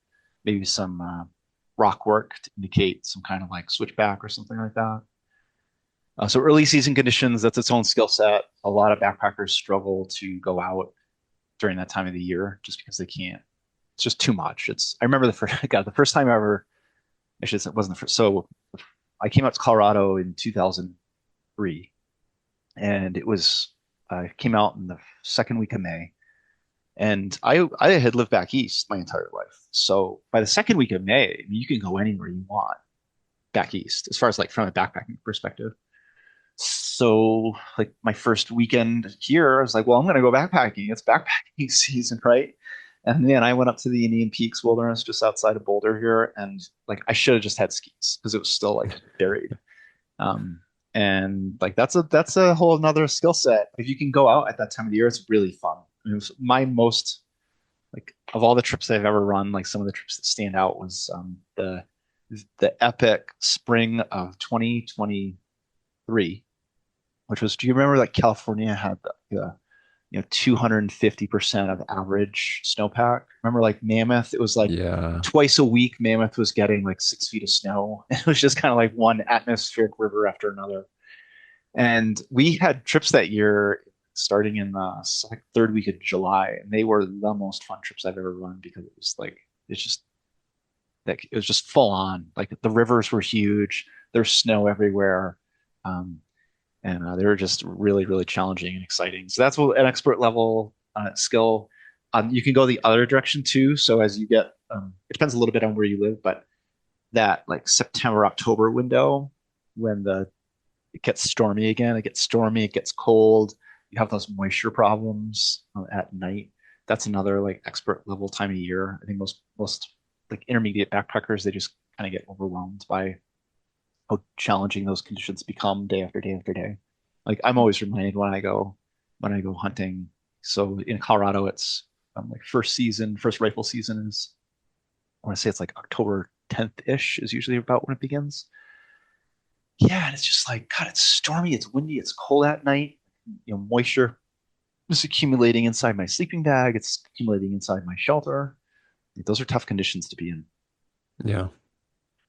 rock work to indicate some kind of like switchback or something like that. So early season conditions, that's its own skill set. A lot of backpackers struggle to go out during that time of the year just because they can't. It's just too much. I remember the first God, the first time ever. Actually, it wasn't the first. So I came out to Colorado in 2003, and I came out in the second week of May, and I had lived back east my entire life. So by the second week of May, I mean, you can go anywhere you want back east, as far as like from a backpacking perspective. So like my first weekend here, I was like, well, I'm gonna go backpacking. It's backpacking season, right? And then I went up to the Indian Peaks Wilderness just outside of Boulder here, and like I should have just had skis because it was still like buried. Um, and like that's a whole another skill set. If you can go out at that time of the year, it's really fun. I mean, it was my most like of all the trips I've ever run, like some of the trips that stand out was the epic spring of 2023, which was, do you remember that California had the 250% of average snowpack? Remember like Mammoth? It was like Yeah. twice a week, Mammoth was getting like 6 feet of snow. It was just kind of like one atmospheric river after another. And we had trips that year starting in the like third week of July, and they were the most fun trips I've ever run because it's just like it was just full on. Like the rivers were huge, there's snow everywhere. Um, and they were just really, really challenging and exciting. So that's what an expert level skill. You can go the other direction too. So as you get, it depends a little bit on where you live, but that like September, October window when the it gets stormy again, it gets stormy, it gets cold. You have those moisture problems at night. That's another like expert level time of year. I think most like intermediate backpackers, they just kind of get overwhelmed by how challenging those conditions become day after day after day. Like I'm always reminded when I go hunting. So in Colorado, it's like first rifle season is I want to say it's like October 10th ish is usually about when it begins. Yeah, and it's just like God, it's stormy, it's windy, it's cold at night. Moisture is accumulating inside my sleeping bag. It's accumulating inside my shelter. Those are tough conditions to be in. Yeah.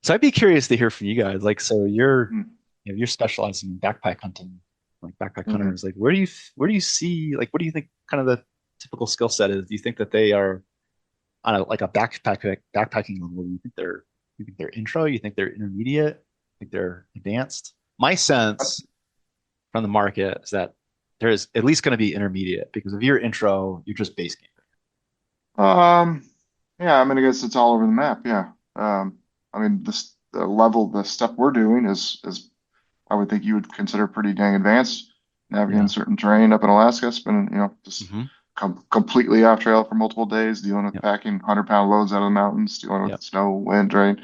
So I'd be curious to hear from you guys. Like, so Mm. you're specializing in backpack hunting, like backpack Mhm. hunters. Like, where do you see, like, what do you think kind of the typical skill set is? Do you think that they are on like a backpacking level? You think they're intro? You think they're intermediate? You think they're advanced? My sense from the market is that there is at least going to be intermediate because if you're intro, you're just base game. Um, yeah, I mean, I guess it's all over the map. Yeah. I mean, the level, the stuff we're doing is I would think you would consider pretty dang advanced. Navigating Yeah. certain terrain up in Alaska, spending, just Hmm. completely off trail for multiple days, dealing with Yep. packing 100-pound loads out of the mountains, dealing with Yep. snow, wind, rain.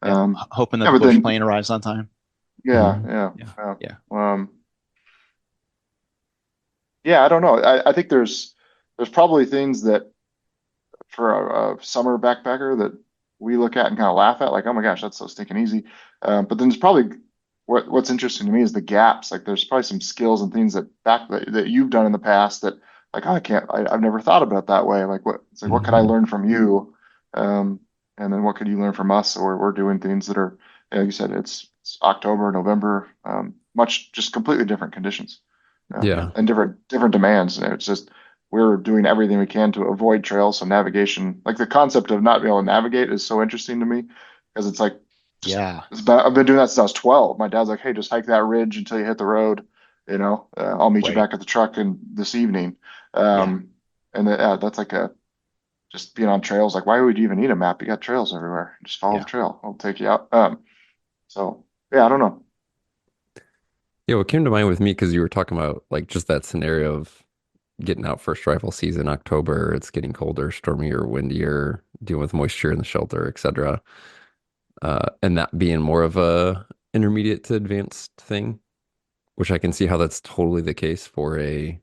Yep. Um, Hoping that yeah, the but bush then, plane arrives on time. yeah, Mhm. yeah, Yeah. yeah. Yeah. Yeah, I don't know. I think there's probably things that for a summer backpacker that we look at and kind of laugh at, like, oh my gosh, that's so stinking easy. But then there's probably what's interesting to me is the gaps. Like, there's probably some skills and things that you've done in the past that, like, oh, I've never thought about that way. Like, what could I Mhm. learn from you? Um, and then what could you learn from us? So we're doing things that are, like you said, it's October, November, much just completely different conditions, Yeah. and different demands. And it's just we're doing everything we can to avoid trails. So navigation, like the concept of not being able to navigate is so interesting to me because it's like just Yeah. I've been doing that since I was 12. My dad's like, hey, just hike that ridge until you hit the road. I'll meet you Right. back at the truck in this evening. Yeah. And that's like just being on trails. Like, why would you even need a map? You got trails everywhere. Just follow the Yeah. trail. I'll take you out. So yeah, I don't know. Yeah, what came to mind with me because you were talking about like just that scenario of getting out first rifle season, October, it's getting colder, stormier, windier, dealing with moisture in the shelter, etc. And that being more of a intermediate to advanced thing, which I can see how that's totally the case for a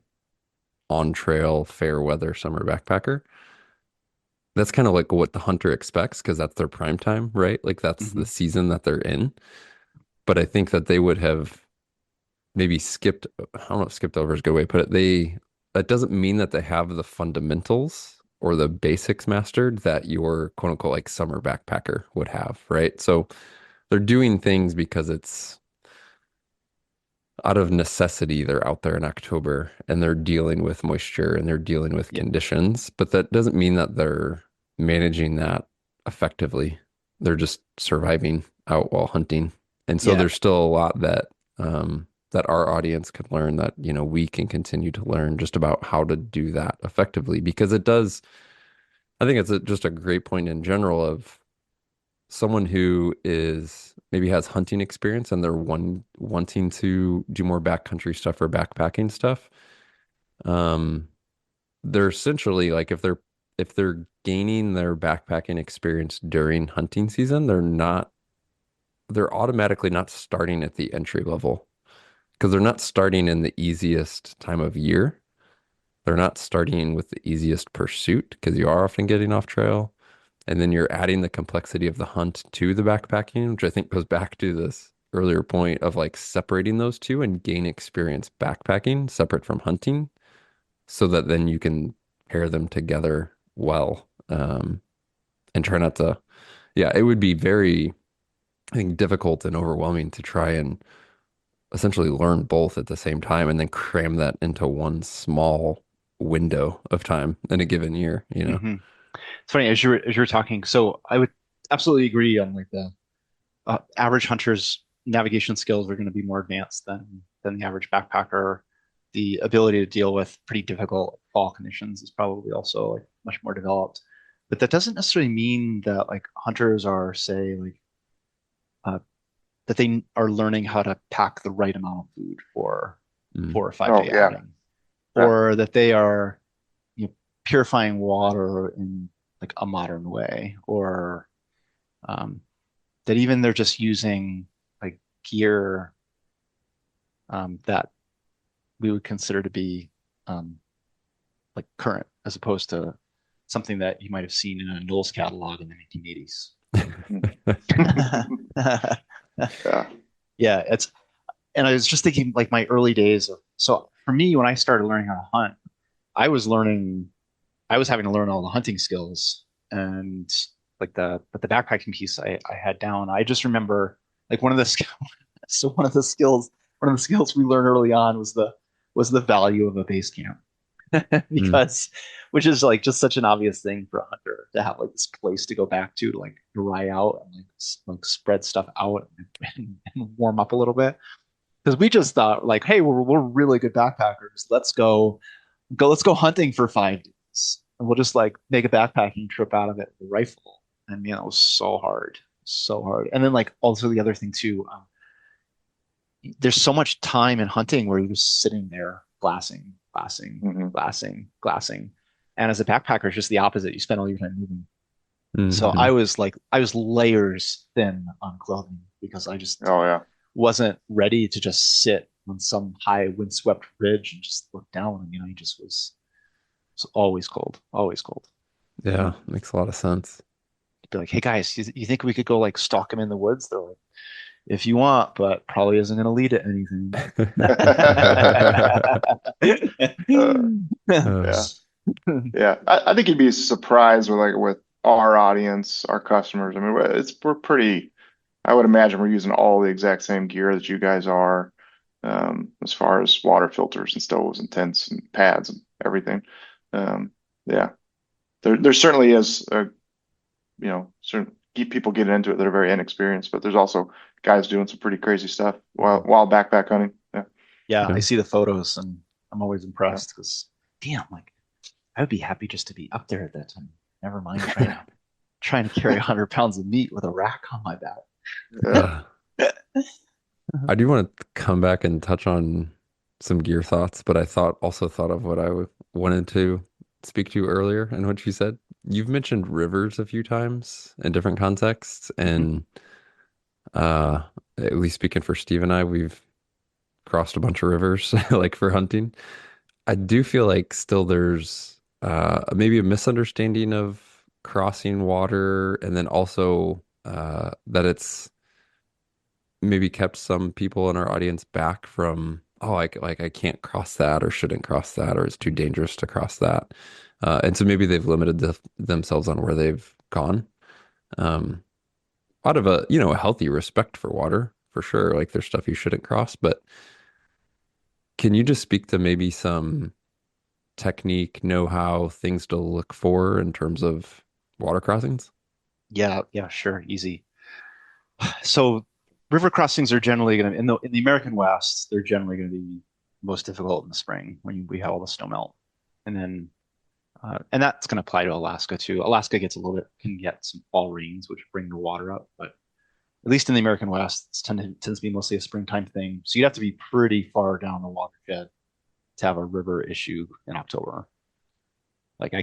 on trail, fair weather summer backpacker. That's kind of like what the hunter expects because that's their prime time, right? Like that's the Hmm. season that they're in. But I think that they would have maybe skipped, I don't know if skipped over is a good way to put it. That doesn't mean that they have the fundamentals or the basics mastered that your quote unquote like summer backpacker would have, right? So they're doing things because it's out of necessity. They're out there in October and they're dealing with moisture and they're dealing with Yeah. conditions, but that doesn't mean that they're managing that effectively. They're just surviving out while hunting. And so Yeah. there's still a lot that our audience can learn that, we can continue to learn just about how to do that effectively because it does, I think it's just a great point in general of someone who is maybe has hunting experience and they're wanting to do more backcountry stuff or backpacking stuff. Um, they're essentially like if they're gaining their backpacking experience during hunting season, they're automatically not starting at the entry level because they're not starting in the easiest time of year. They're not starting with the easiest pursuit because you are often getting off trail. And then you're adding the complexity of the hunt to the backpacking, which I think goes back to this earlier point of like separating those two and gain experience backpacking separate from hunting so that then you can pair them together well. And try not to, yeah, it would be very, I think, difficult and overwhelming to try and essentially learn both at the same time and then cram that into one small window of time in a given year. Hmm. It's funny as you were talking. So I would absolutely agree on like the average hunter's navigation skills are going to be more advanced than the average backpacker. The ability to deal with pretty difficult fall conditions is probably also like much more developed. But that doesn't necessarily mean that like hunters are, say, like uh, that they are learning how to pack the right amount of food for Mm. 4 or 5 Oh day yeah, outing, yeah. or that they are, purifying water in like a modern way, or um, that even they're just using like gear that we would consider to be um, like current, as opposed to something that you might have seen in a Knowles catalog in the 1980s. Yeah. Yeah, and I was just thinking like my early days of, so for me, when I started learning how to hunt, I was learning, I was having to learn all the hunting skills, and like the backpacking piece I had down. I just remember like one of the so one of the skills we learned early on was the value of a base camp. Mm. Because which is like just such an obvious thing for a hunter to have like this place to go back to like dry out and like spread stuff out and warm up a little bit. Because we just thought like, hey, we're really good backpackers. Let's go hunting for 5 days, and we'll just like make a backpacking trip out of it with a rifle. And it was so hard, so hard. And then like also the other thing too, there's so much time in hunting where you're just sitting there glassing, glassing, Hmm. glassing, glassing. And as a backpacker, it's just the opposite. You spend all your time moving. So Mhm. I was layers thin on clothing because I just Oh yeah. wasn't ready to just sit on some high windswept ridge and just look down. I just was always cold, always cold. Yeah, makes a lot of sense. Be like, hey guys, you think we could go like stalk him in the woods? They're like, if you want, but probably isn't going to lead to anything. Uh, Uh, yeah. Yeah. I think you'd be surprised with our audience, our customers. I mean, we're pretty. I would imagine we're using all the exact same gear that you guys are, as far as water filters and stoves and tents and pads and everything. Um, yeah. There certainly is certain keep people getting into it that are very inexperienced, but there's also guys doing some pretty crazy stuff while backpack hunting. Yeah. Yeah, I yeah. see the photos and I'm always Yeah. impressed because, damn, like I would be happy just to be up there at that time. Never mind trying to carry 100 pounds of meat with a rack on my Yeah. Uh, I do want to come back and touch on some gear thoughts, but also thought of what wanted to speak to earlier and what you said. You've mentioned rivers a few times in different contexts, and uh, at least speaking for Steve and I, we've crossed a bunch of rivers like for hunting. I do feel like still there's maybe a misunderstanding of crossing water, and then also that it's maybe kept some people in our audience back from, oh, I can't cross that, or shouldn't cross that, or it's too dangerous to cross that. And so maybe they've limited themselves on where they've gone. Um, Out of a healthy respect for water, for sure. Like there's stuff you shouldn't cross, but can you just speak to maybe some technique, know-how, things to look for in terms of water crossings? Yeah, yeah, sure, easy. So river crossings are generally going to, in the American West, they're generally going to be most difficult in the spring when we have all the snow melt, and then and that's going to apply to Alaska too. Alaska can get some fall rains, which bring the water up, but at least in the American West, tends to be mostly a springtime thing. So you'd have to be pretty far down the watershed to have a river issue in October. Like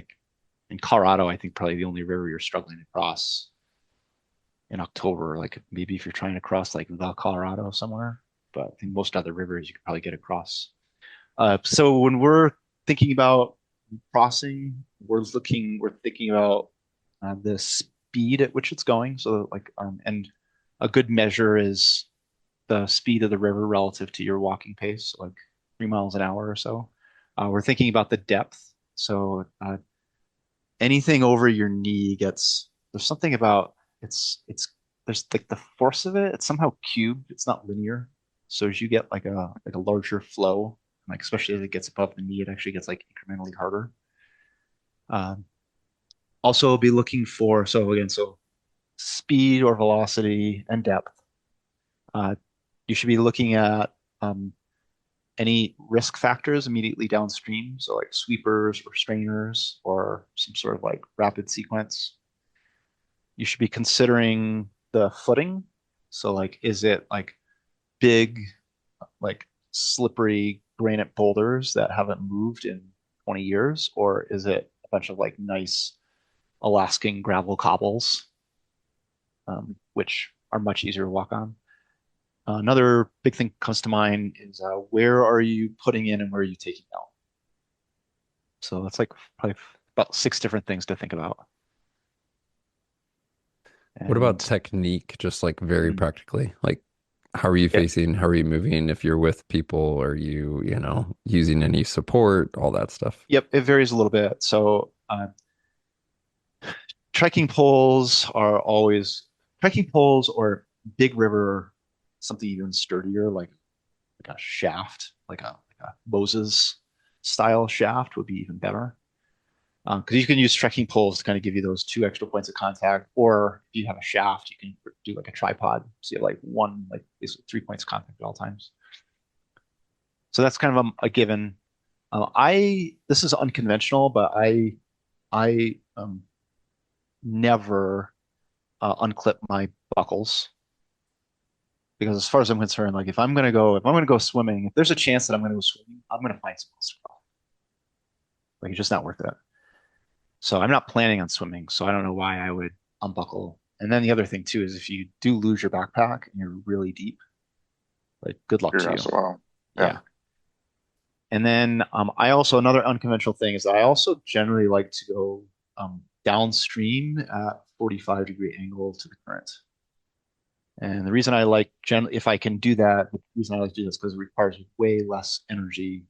in Colorado, I think probably the only river you're struggling to cross in October, like maybe if you're trying to cross like the Colorado somewhere, but I think most other rivers you could probably get across. So when we're thinking about crossing, we're thinking about the speed at which it's going. So like, and a good measure is the speed of the river relative to your walking pace, so like 3 miles an hour or so. We're thinking about the depth. So anything over your knee there's something about there's like the force of it. It's somehow cubed. It's not linear. So as you get like a larger flow, like especially as it gets above the knee, it actually gets like incrementally harder. Um, Also be looking for, so speed or velocity and depth. Uh, you should be looking at um, any risk factors immediately downstream, so like sweepers or strainers or some sort of like rapid sequence. You should be considering the footing. So like, is it like big, like slippery granite boulders that haven't moved in 20 years, or is it a bunch of like nice Alaskan gravel cobbles, which are much easier to walk on? Another big thing comes to mind is where are you putting in and where are you taking out? So that's like probably about 6 different things to think about. What about And technique, just like very mm, practically? Like, how are you yeah, facing? How are you moving? If you're with people, are you, using any support, all that stuff? yep, it varies a little bit. So trekking poles are always trekking poles or big river, something even sturdier, like a shaft, like a Moses style shaft would be even better. Because you can use trekking poles to kind of give you those 2 extra points of contact, or if you have a shaft, you can do like a tripod, so you have like one, like basically 3 points of contact at all times. So that's kind of a given. I This is unconventional, but I never unclip my buckles because as far as I'm concerned, like if I'm gonna go swimming, if there's a chance that I'm gonna go swimming, I'm gonna find someone else to go. Like it's just not worth it. So I'm not planning on swimming, so I don't know why I would unbuckle. And then the other thing too is if you do lose your backpack and you're really deep, like good luck to You're you. so well. Yeah. Yeah. And then I also another unconventional thing is that I also generally like to go downstream at 45-degree angle to the current. And the reason I like generally, if I can do that, the reason I like to do this because it requires way less energy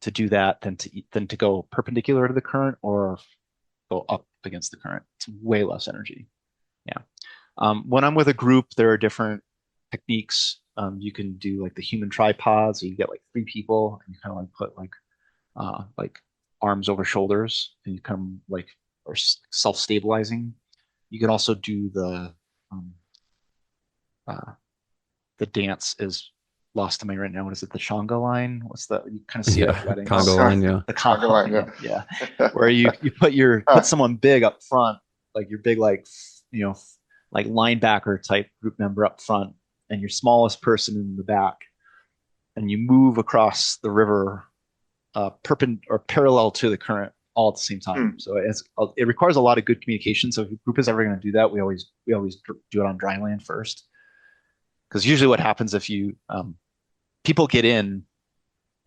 to do that than to go perpendicular to the current or go up against the current. It's way less energy. Yeah. When I'm with a group, there are different techniques. You can do like the human tripod, so you get like 3 people, and you kind of like put like arms over shoulders, and you come like or self-stabilizing. You can also do um, uh, the dance is lost to me right now. What is it? The Shonga line? What's the you kind of see it at Yeah, weddings? Congo Okay. line, yeah. The Conga Congo line, line, yeah. yeah. Where you put someone big up front, like your big you know like linebacker type group member up front, and your smallest person in the back, and you move across the river or parallel to the current all at the same time. Hmm. So it requires a lot of good communication. So if a group is ever going to do that, we always do it on dry land first, because usually what happens if you people get in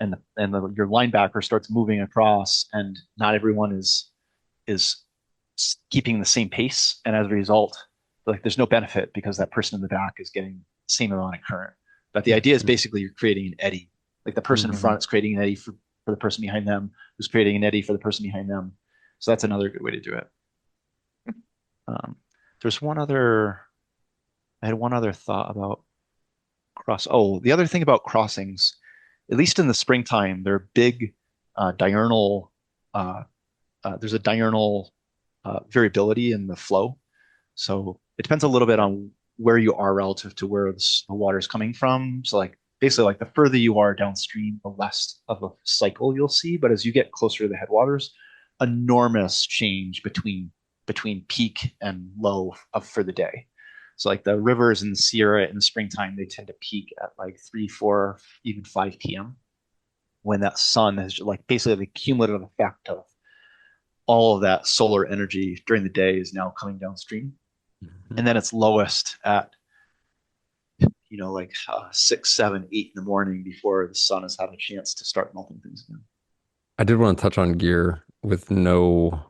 your linebacker starts moving across, and not everyone is keeping the same pace, and as a result, like there's no benefit because that person in the back is getting the same amount of current. But the idea is basically you're creating an eddy. Like the person in Mhm. front is creating an eddy for the person behind them, who's creating an eddy for the person behind them. So that's another good way to do it. Um, there's one other. I had one other thought about cross. Oh, the other thing about crossings, at least in the springtime, they're big diurnal. Uh, there's a diurnal variability in the flow. So it depends a little bit on where you are relative to where the water is coming from. So like basically like the further you are downstream, the less of a cycle you'll see. But as you get closer to the headwaters, enormous change between peak and low for the day. So like the rivers in the Sierra in the springtime, they tend to peak at like 3, 4, even 5 p.m. when that sun has like basically the cumulative effect of all of that solar energy during the day is now coming downstream. And then it's lowest at like 6, 7, 8 in the morning before the sun has had a chance to start melting things again. I did want to touch on gear with no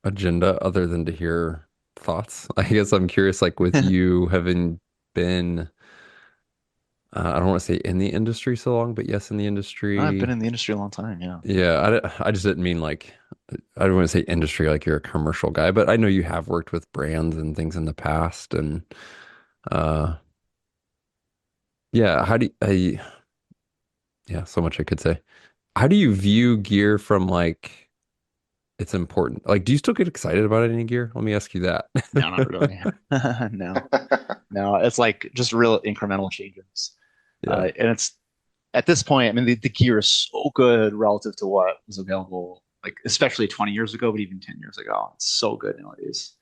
agenda other than to hear thoughts. I guess I'm curious, like with you having been, I don't want to say in the industry so long, but yes, in the I've been industry. in the industry a long time. Yeah. Yeah, I just didn't mean like, I don't want to say industry like you're a commercial guy, but I know you have worked with brands and things in the past. And uh, yeah, yeah, so much I could say. How do you view gear from like, it's important? Like, do you still get excited about any gear? Let me ask you that. No, not really. No, no. It's like just real incremental changes. Yeah. And it's at this point, I mean, the gear is so good relative to what was available, like especially 20 years ago, but even 10 years ago. It's so good nowadays.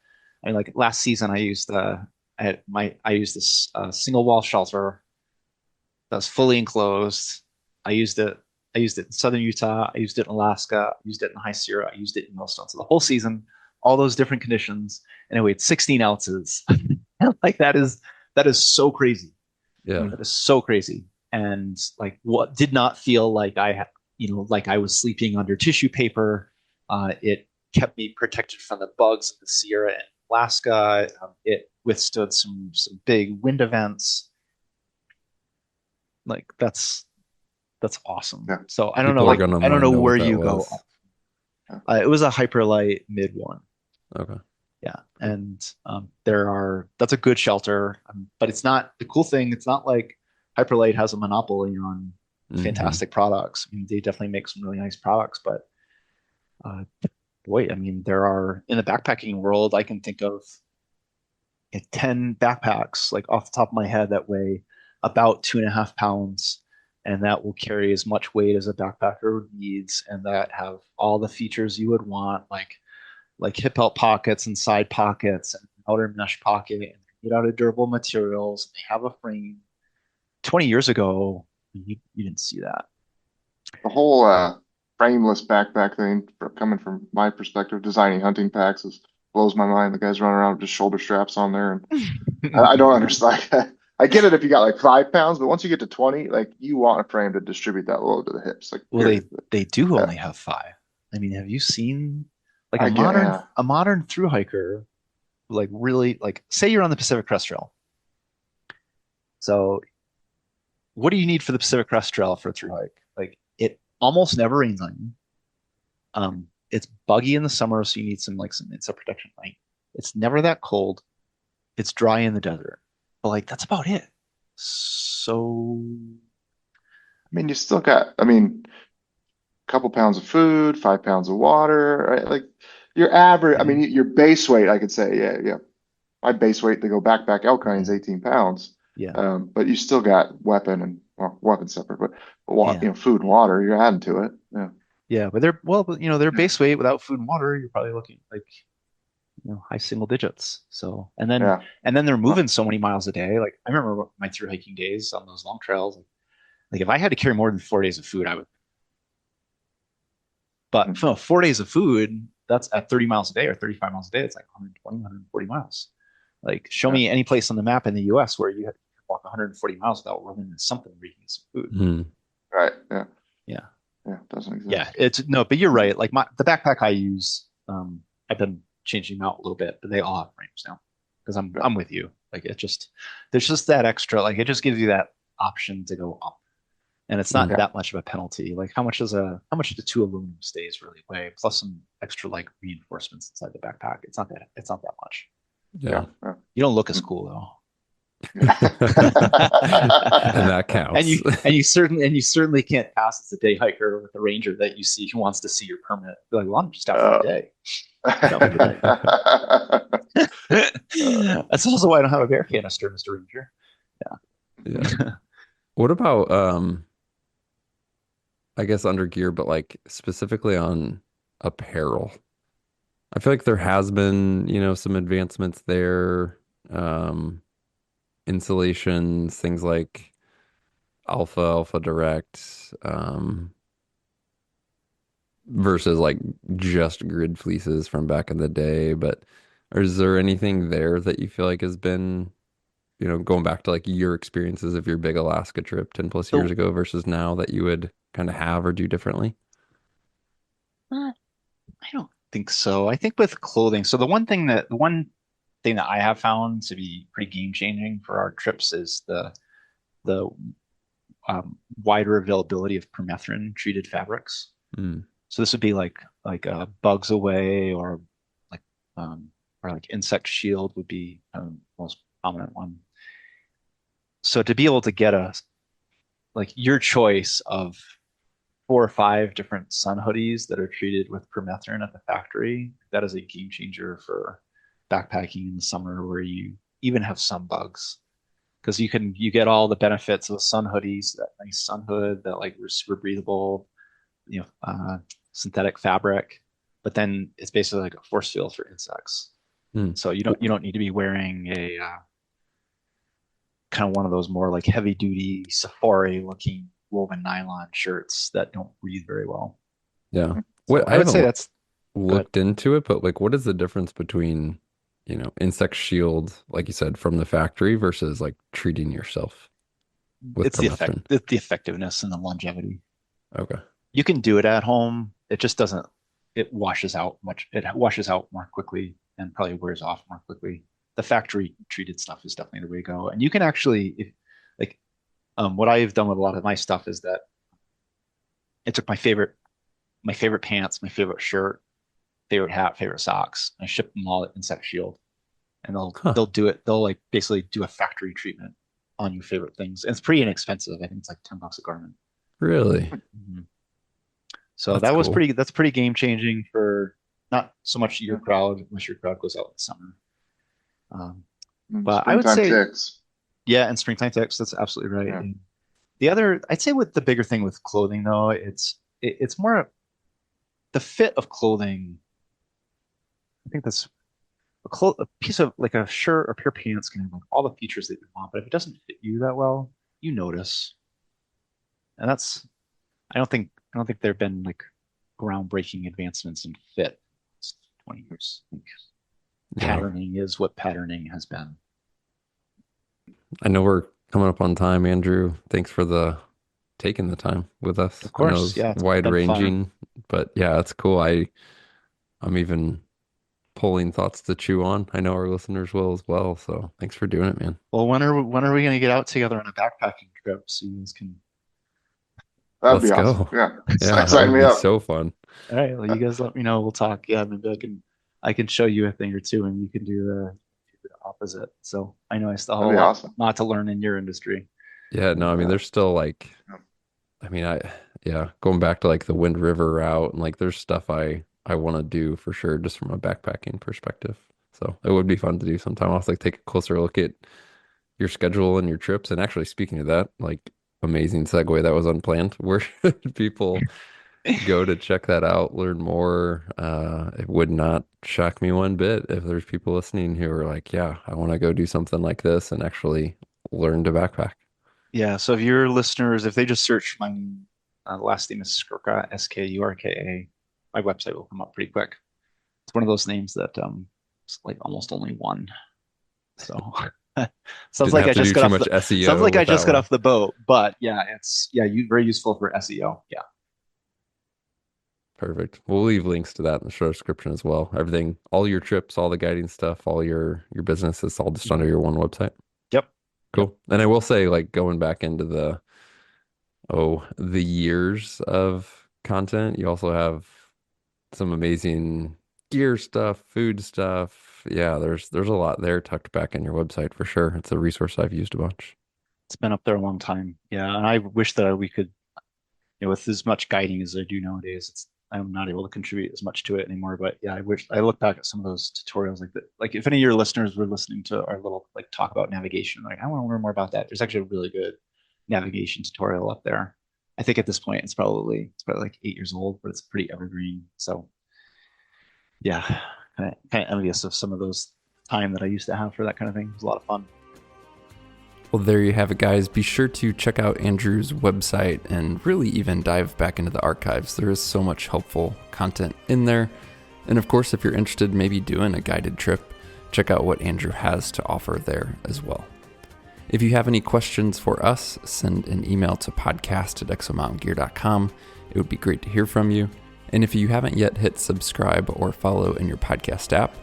I mean, like last season, I used this single wall shelter that was fully enclosed. I used it. I used it in southern Utah. I used it in Alaska. I used it in High Sierra. I used it in Yellowstone. So the whole season, all those different conditions, and it weighed 16 ounces. Like that is so crazy. Yeah. That is so crazy. And like what did not feel like I had, like I was sleeping under tissue paper. It kept me protected from the bugs of the Sierra and Alaska. It withstood some big wind events. Like that's awesome. Yeah. So I don't know, People are like gonna I don't want to know know where what that you was. go. It was a hyperlight mid one. Okay. Yeah, and that's a good shelter, but it's not the cool thing. It's not like Hyperlite has a monopoly on Hmm. fantastic products. I mean, they definitely make some really nice products, but uh, boy, I mean, there are in the backpacking world, I can think of 10 backpacks like off the top of my head that weigh about 2.5 pounds, and that will carry as much weight as a backpacker needs, and that have all the features you would want, like hip belt pockets and side pockets and outer mesh pocket, and made out of durable materials. And they have a frame. 20 years ago, you didn't see that. The whole frameless backpack thing, coming from my perspective, designing hunting packs is blows my mind. The guys running around with just shoulder straps on there, and I don't understand. I get it if you got like 5 pounds, but once you get to 20, like you want a frame to distribute that load to the hips, like Well, period. they do Yeah, only have five. I mean, have you seen like I get, yeah. a modern through hiker, like really like say you're on the Pacific Crest Trail. So what do you need for the Pacific Crest Trail for a through hike? Like it almost never rains on you. It's buggy in the summer, so you need some insect protection. Like it's never that cold. It's dry in the desert, but like that's about it. So I mean, you still got, I mean, a couple pounds of food, 5 pounds of water, right? Like your average, I yeah, mean, your base weight, I could say, yeah, yeah. My base weight to go backpack elk hunting is yeah, 18 pounds. yeah, But you still got weapon and well, weapon separate, but yeah, food and water, you're adding to it. Yeah. yeah. But their base weight without food and water, you're probably looking like high single digits. So Yeah. and then they're Well, moving so many miles a day. Like I remember my through hiking days on those long trails. Like if I had to carry more than 4 days of food, I would. But mm, for 4 days of food, that's at 30 miles a day or 35 miles a day. It's like 120, 140 miles. Like, show yeah. me any place on the map in the US where you have to walk 140 miles without running into something where you can get some food. Hmm. Right. Yeah. Yeah. Yeah. Doesn't Yeah. exist. It's no, but you're right. Like the backpack I use, I've been changing them out a little bit, but they all have frames now because Yeah. I'm with you. Like there's just that extra, like it just gives you that option to go up. And it's not Yeah. that much of a penalty. Like how much do two aluminum stays really weigh? Plus some extra like reinforcements inside the backpack. It's not that much. Yeah. Yeah. Yeah. You don't look as Mm. cool though. And that counts. And you certainly can't pass as a day hiker with a ranger that you see who wants to see your permit. Be like, well, I'm just out for Uh, the day. I'm out for the day. That's also why I don't have a bear canister, Mr. Ranger. Yeah. What about I guess under gear, but like specifically on apparel? I feel like there has been, some advancements there. Um, Insulations, things like Alpha Direct, versus like just grid fleeces from back in the day. But is there anything there that you feel like has been, going back to like your experiences of your big Alaska trip 10 plus years So ago versus now that you would kind of have or do differently? I don't think so. I think with clothing, so the one thing that I have found to be pretty game changing for our trips is the wider availability of permethrin treated fabrics. Mm. So this would be like bugs away like um, or like insect shield would be most prominent one. So to be able to get a like your choice of 4 or 5 different sun hoodies that are treated with permethrin at the factory, that is a game changer for backpacking in the summer where you even have some bugs. because you get all the benefits of sun hoodies, that nice sun hood, that like super breathable, synthetic fabric, but then it's basically like a force field for insects. Hmm. So you don't need to be wearing a kind of one of those more like heavy duty safari looking woven nylon shirts that don't breathe very well. Yeah. So What I I would say haven't that's looked into it, but like, what is the difference between, insect shield, like you said, from the factory versus like treating yourself with it's permethrin? the effectiveness and the longevity. Okay. You can do it at home. It just doesn't. It washes out more quickly and probably wears off more quickly. The factory treated stuff is definitely the way to go. And you can actually, like, what I've done with a lot of my stuff is that I took my favorite pants, my favorite shirt, favorite hat, favorite socks. I shipped them all at Insect Shield, and Huh. they'll do it. They'll like basically do a factory treatment on your favorite things. And it's pretty inexpensive. I think it's like $10 a garment. Really? Mhm. So That's that was cool. that's pretty game changing for not so much your crowd, unless your crowd goes out in the summer. But I would Springtime say, ticks. yeah, and springtime ticks. That's absolutely right. Yeah. And the other, I'd say, with the bigger thing with clothing though, it's more the fit of clothing. I think that's a piece of like a shirt or pair of pants can have like all the features that you want, but if it doesn't fit you that well, you notice. And that's I don't think there have been like groundbreaking advancements in fit in 20 years. I think Yeah. patterning is what patterning has been. I know we're coming up on time, Andrew. Thanks for taking the time with us. Of I know course, it's yeah, it's wide been fun. ranging, but yeah, it's cool. I'm even pulling thoughts to chew on. I know our listeners will as well. So thanks for doing it, man. Well, when are we going to get out together on a backpacking trip so you guys can? That'd Let's be awesome. go. Yeah. Yeah, that Sign would me be up. so fun. All right, well, you guys let me know. We'll talk. Yeah, maybe I can show you a thing or two, and you can do the opposite. So I know I still have a That'd be lot awesome. not to learn in your industry. Yeah, no, I mean, there's still like, Yeah. I mean, yeah, going back to like the Wind River route and like there's stuff I want to do for sure, just from a backpacking perspective. So it would be fun to do sometime. I'll have to like take a closer look at your schedule and your trips. And actually, speaking of that, like amazing segue that was unplanned. Where should people go to check that out, learn more? It would not shock me one bit if there's people listening who are like, yeah, I want to go do something like this and actually learn to backpack. Yeah, so if your listeners, if they just search my last name is Skurka, Skurka, my website will come up pretty quick. It's one of those names that it's like almost only one. So sounds Didn't like have I to just do got too off much the SEO sounds like I with just that got one. off the boat. But yeah, it's very useful for SEO. Yeah. Perfect. We'll leave links to that in the show description as well. Everything, all your trips, all the guiding stuff, all your business, it's all just under your one website. Yep. Cool. And I will say, like going back into the years of content, you also have some amazing gear stuff, food stuff. Yeah, there's a lot there tucked back in your website for sure. It's a resource I've used a bunch. It's been up there a long time. Yeah, and I wish that we could, with as much guiding as I do nowadays, I'm not able to contribute as much to it anymore. But yeah, I wish I look back at some of those tutorials like that. Like if any of your listeners were listening to our little like talk about navigation, like I want to learn more about that. There's actually a really good navigation tutorial up there. I think at this point it's probably like 8 years old, but it's pretty evergreen. So yeah, kind of envious of some of those time that I used to have for that kind of thing. It was a lot of fun. Well, there you have it, guys. Be sure to check out Andrew's website and really even dive back into the archives. There is so much helpful content in there. And of course, if you're interested maybe doing a guided trip, check out what Andrew has to offer there as well. If you have any questions for us, send an email to podcast@exomountaingear.com. It would be great to hear from you. And if you haven't yet hit subscribe or follow in your podcast app,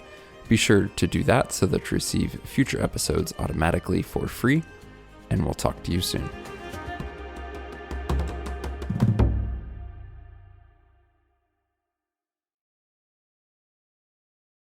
be sure to do that so that you receive future episodes automatically for free. And we'll talk to you soon.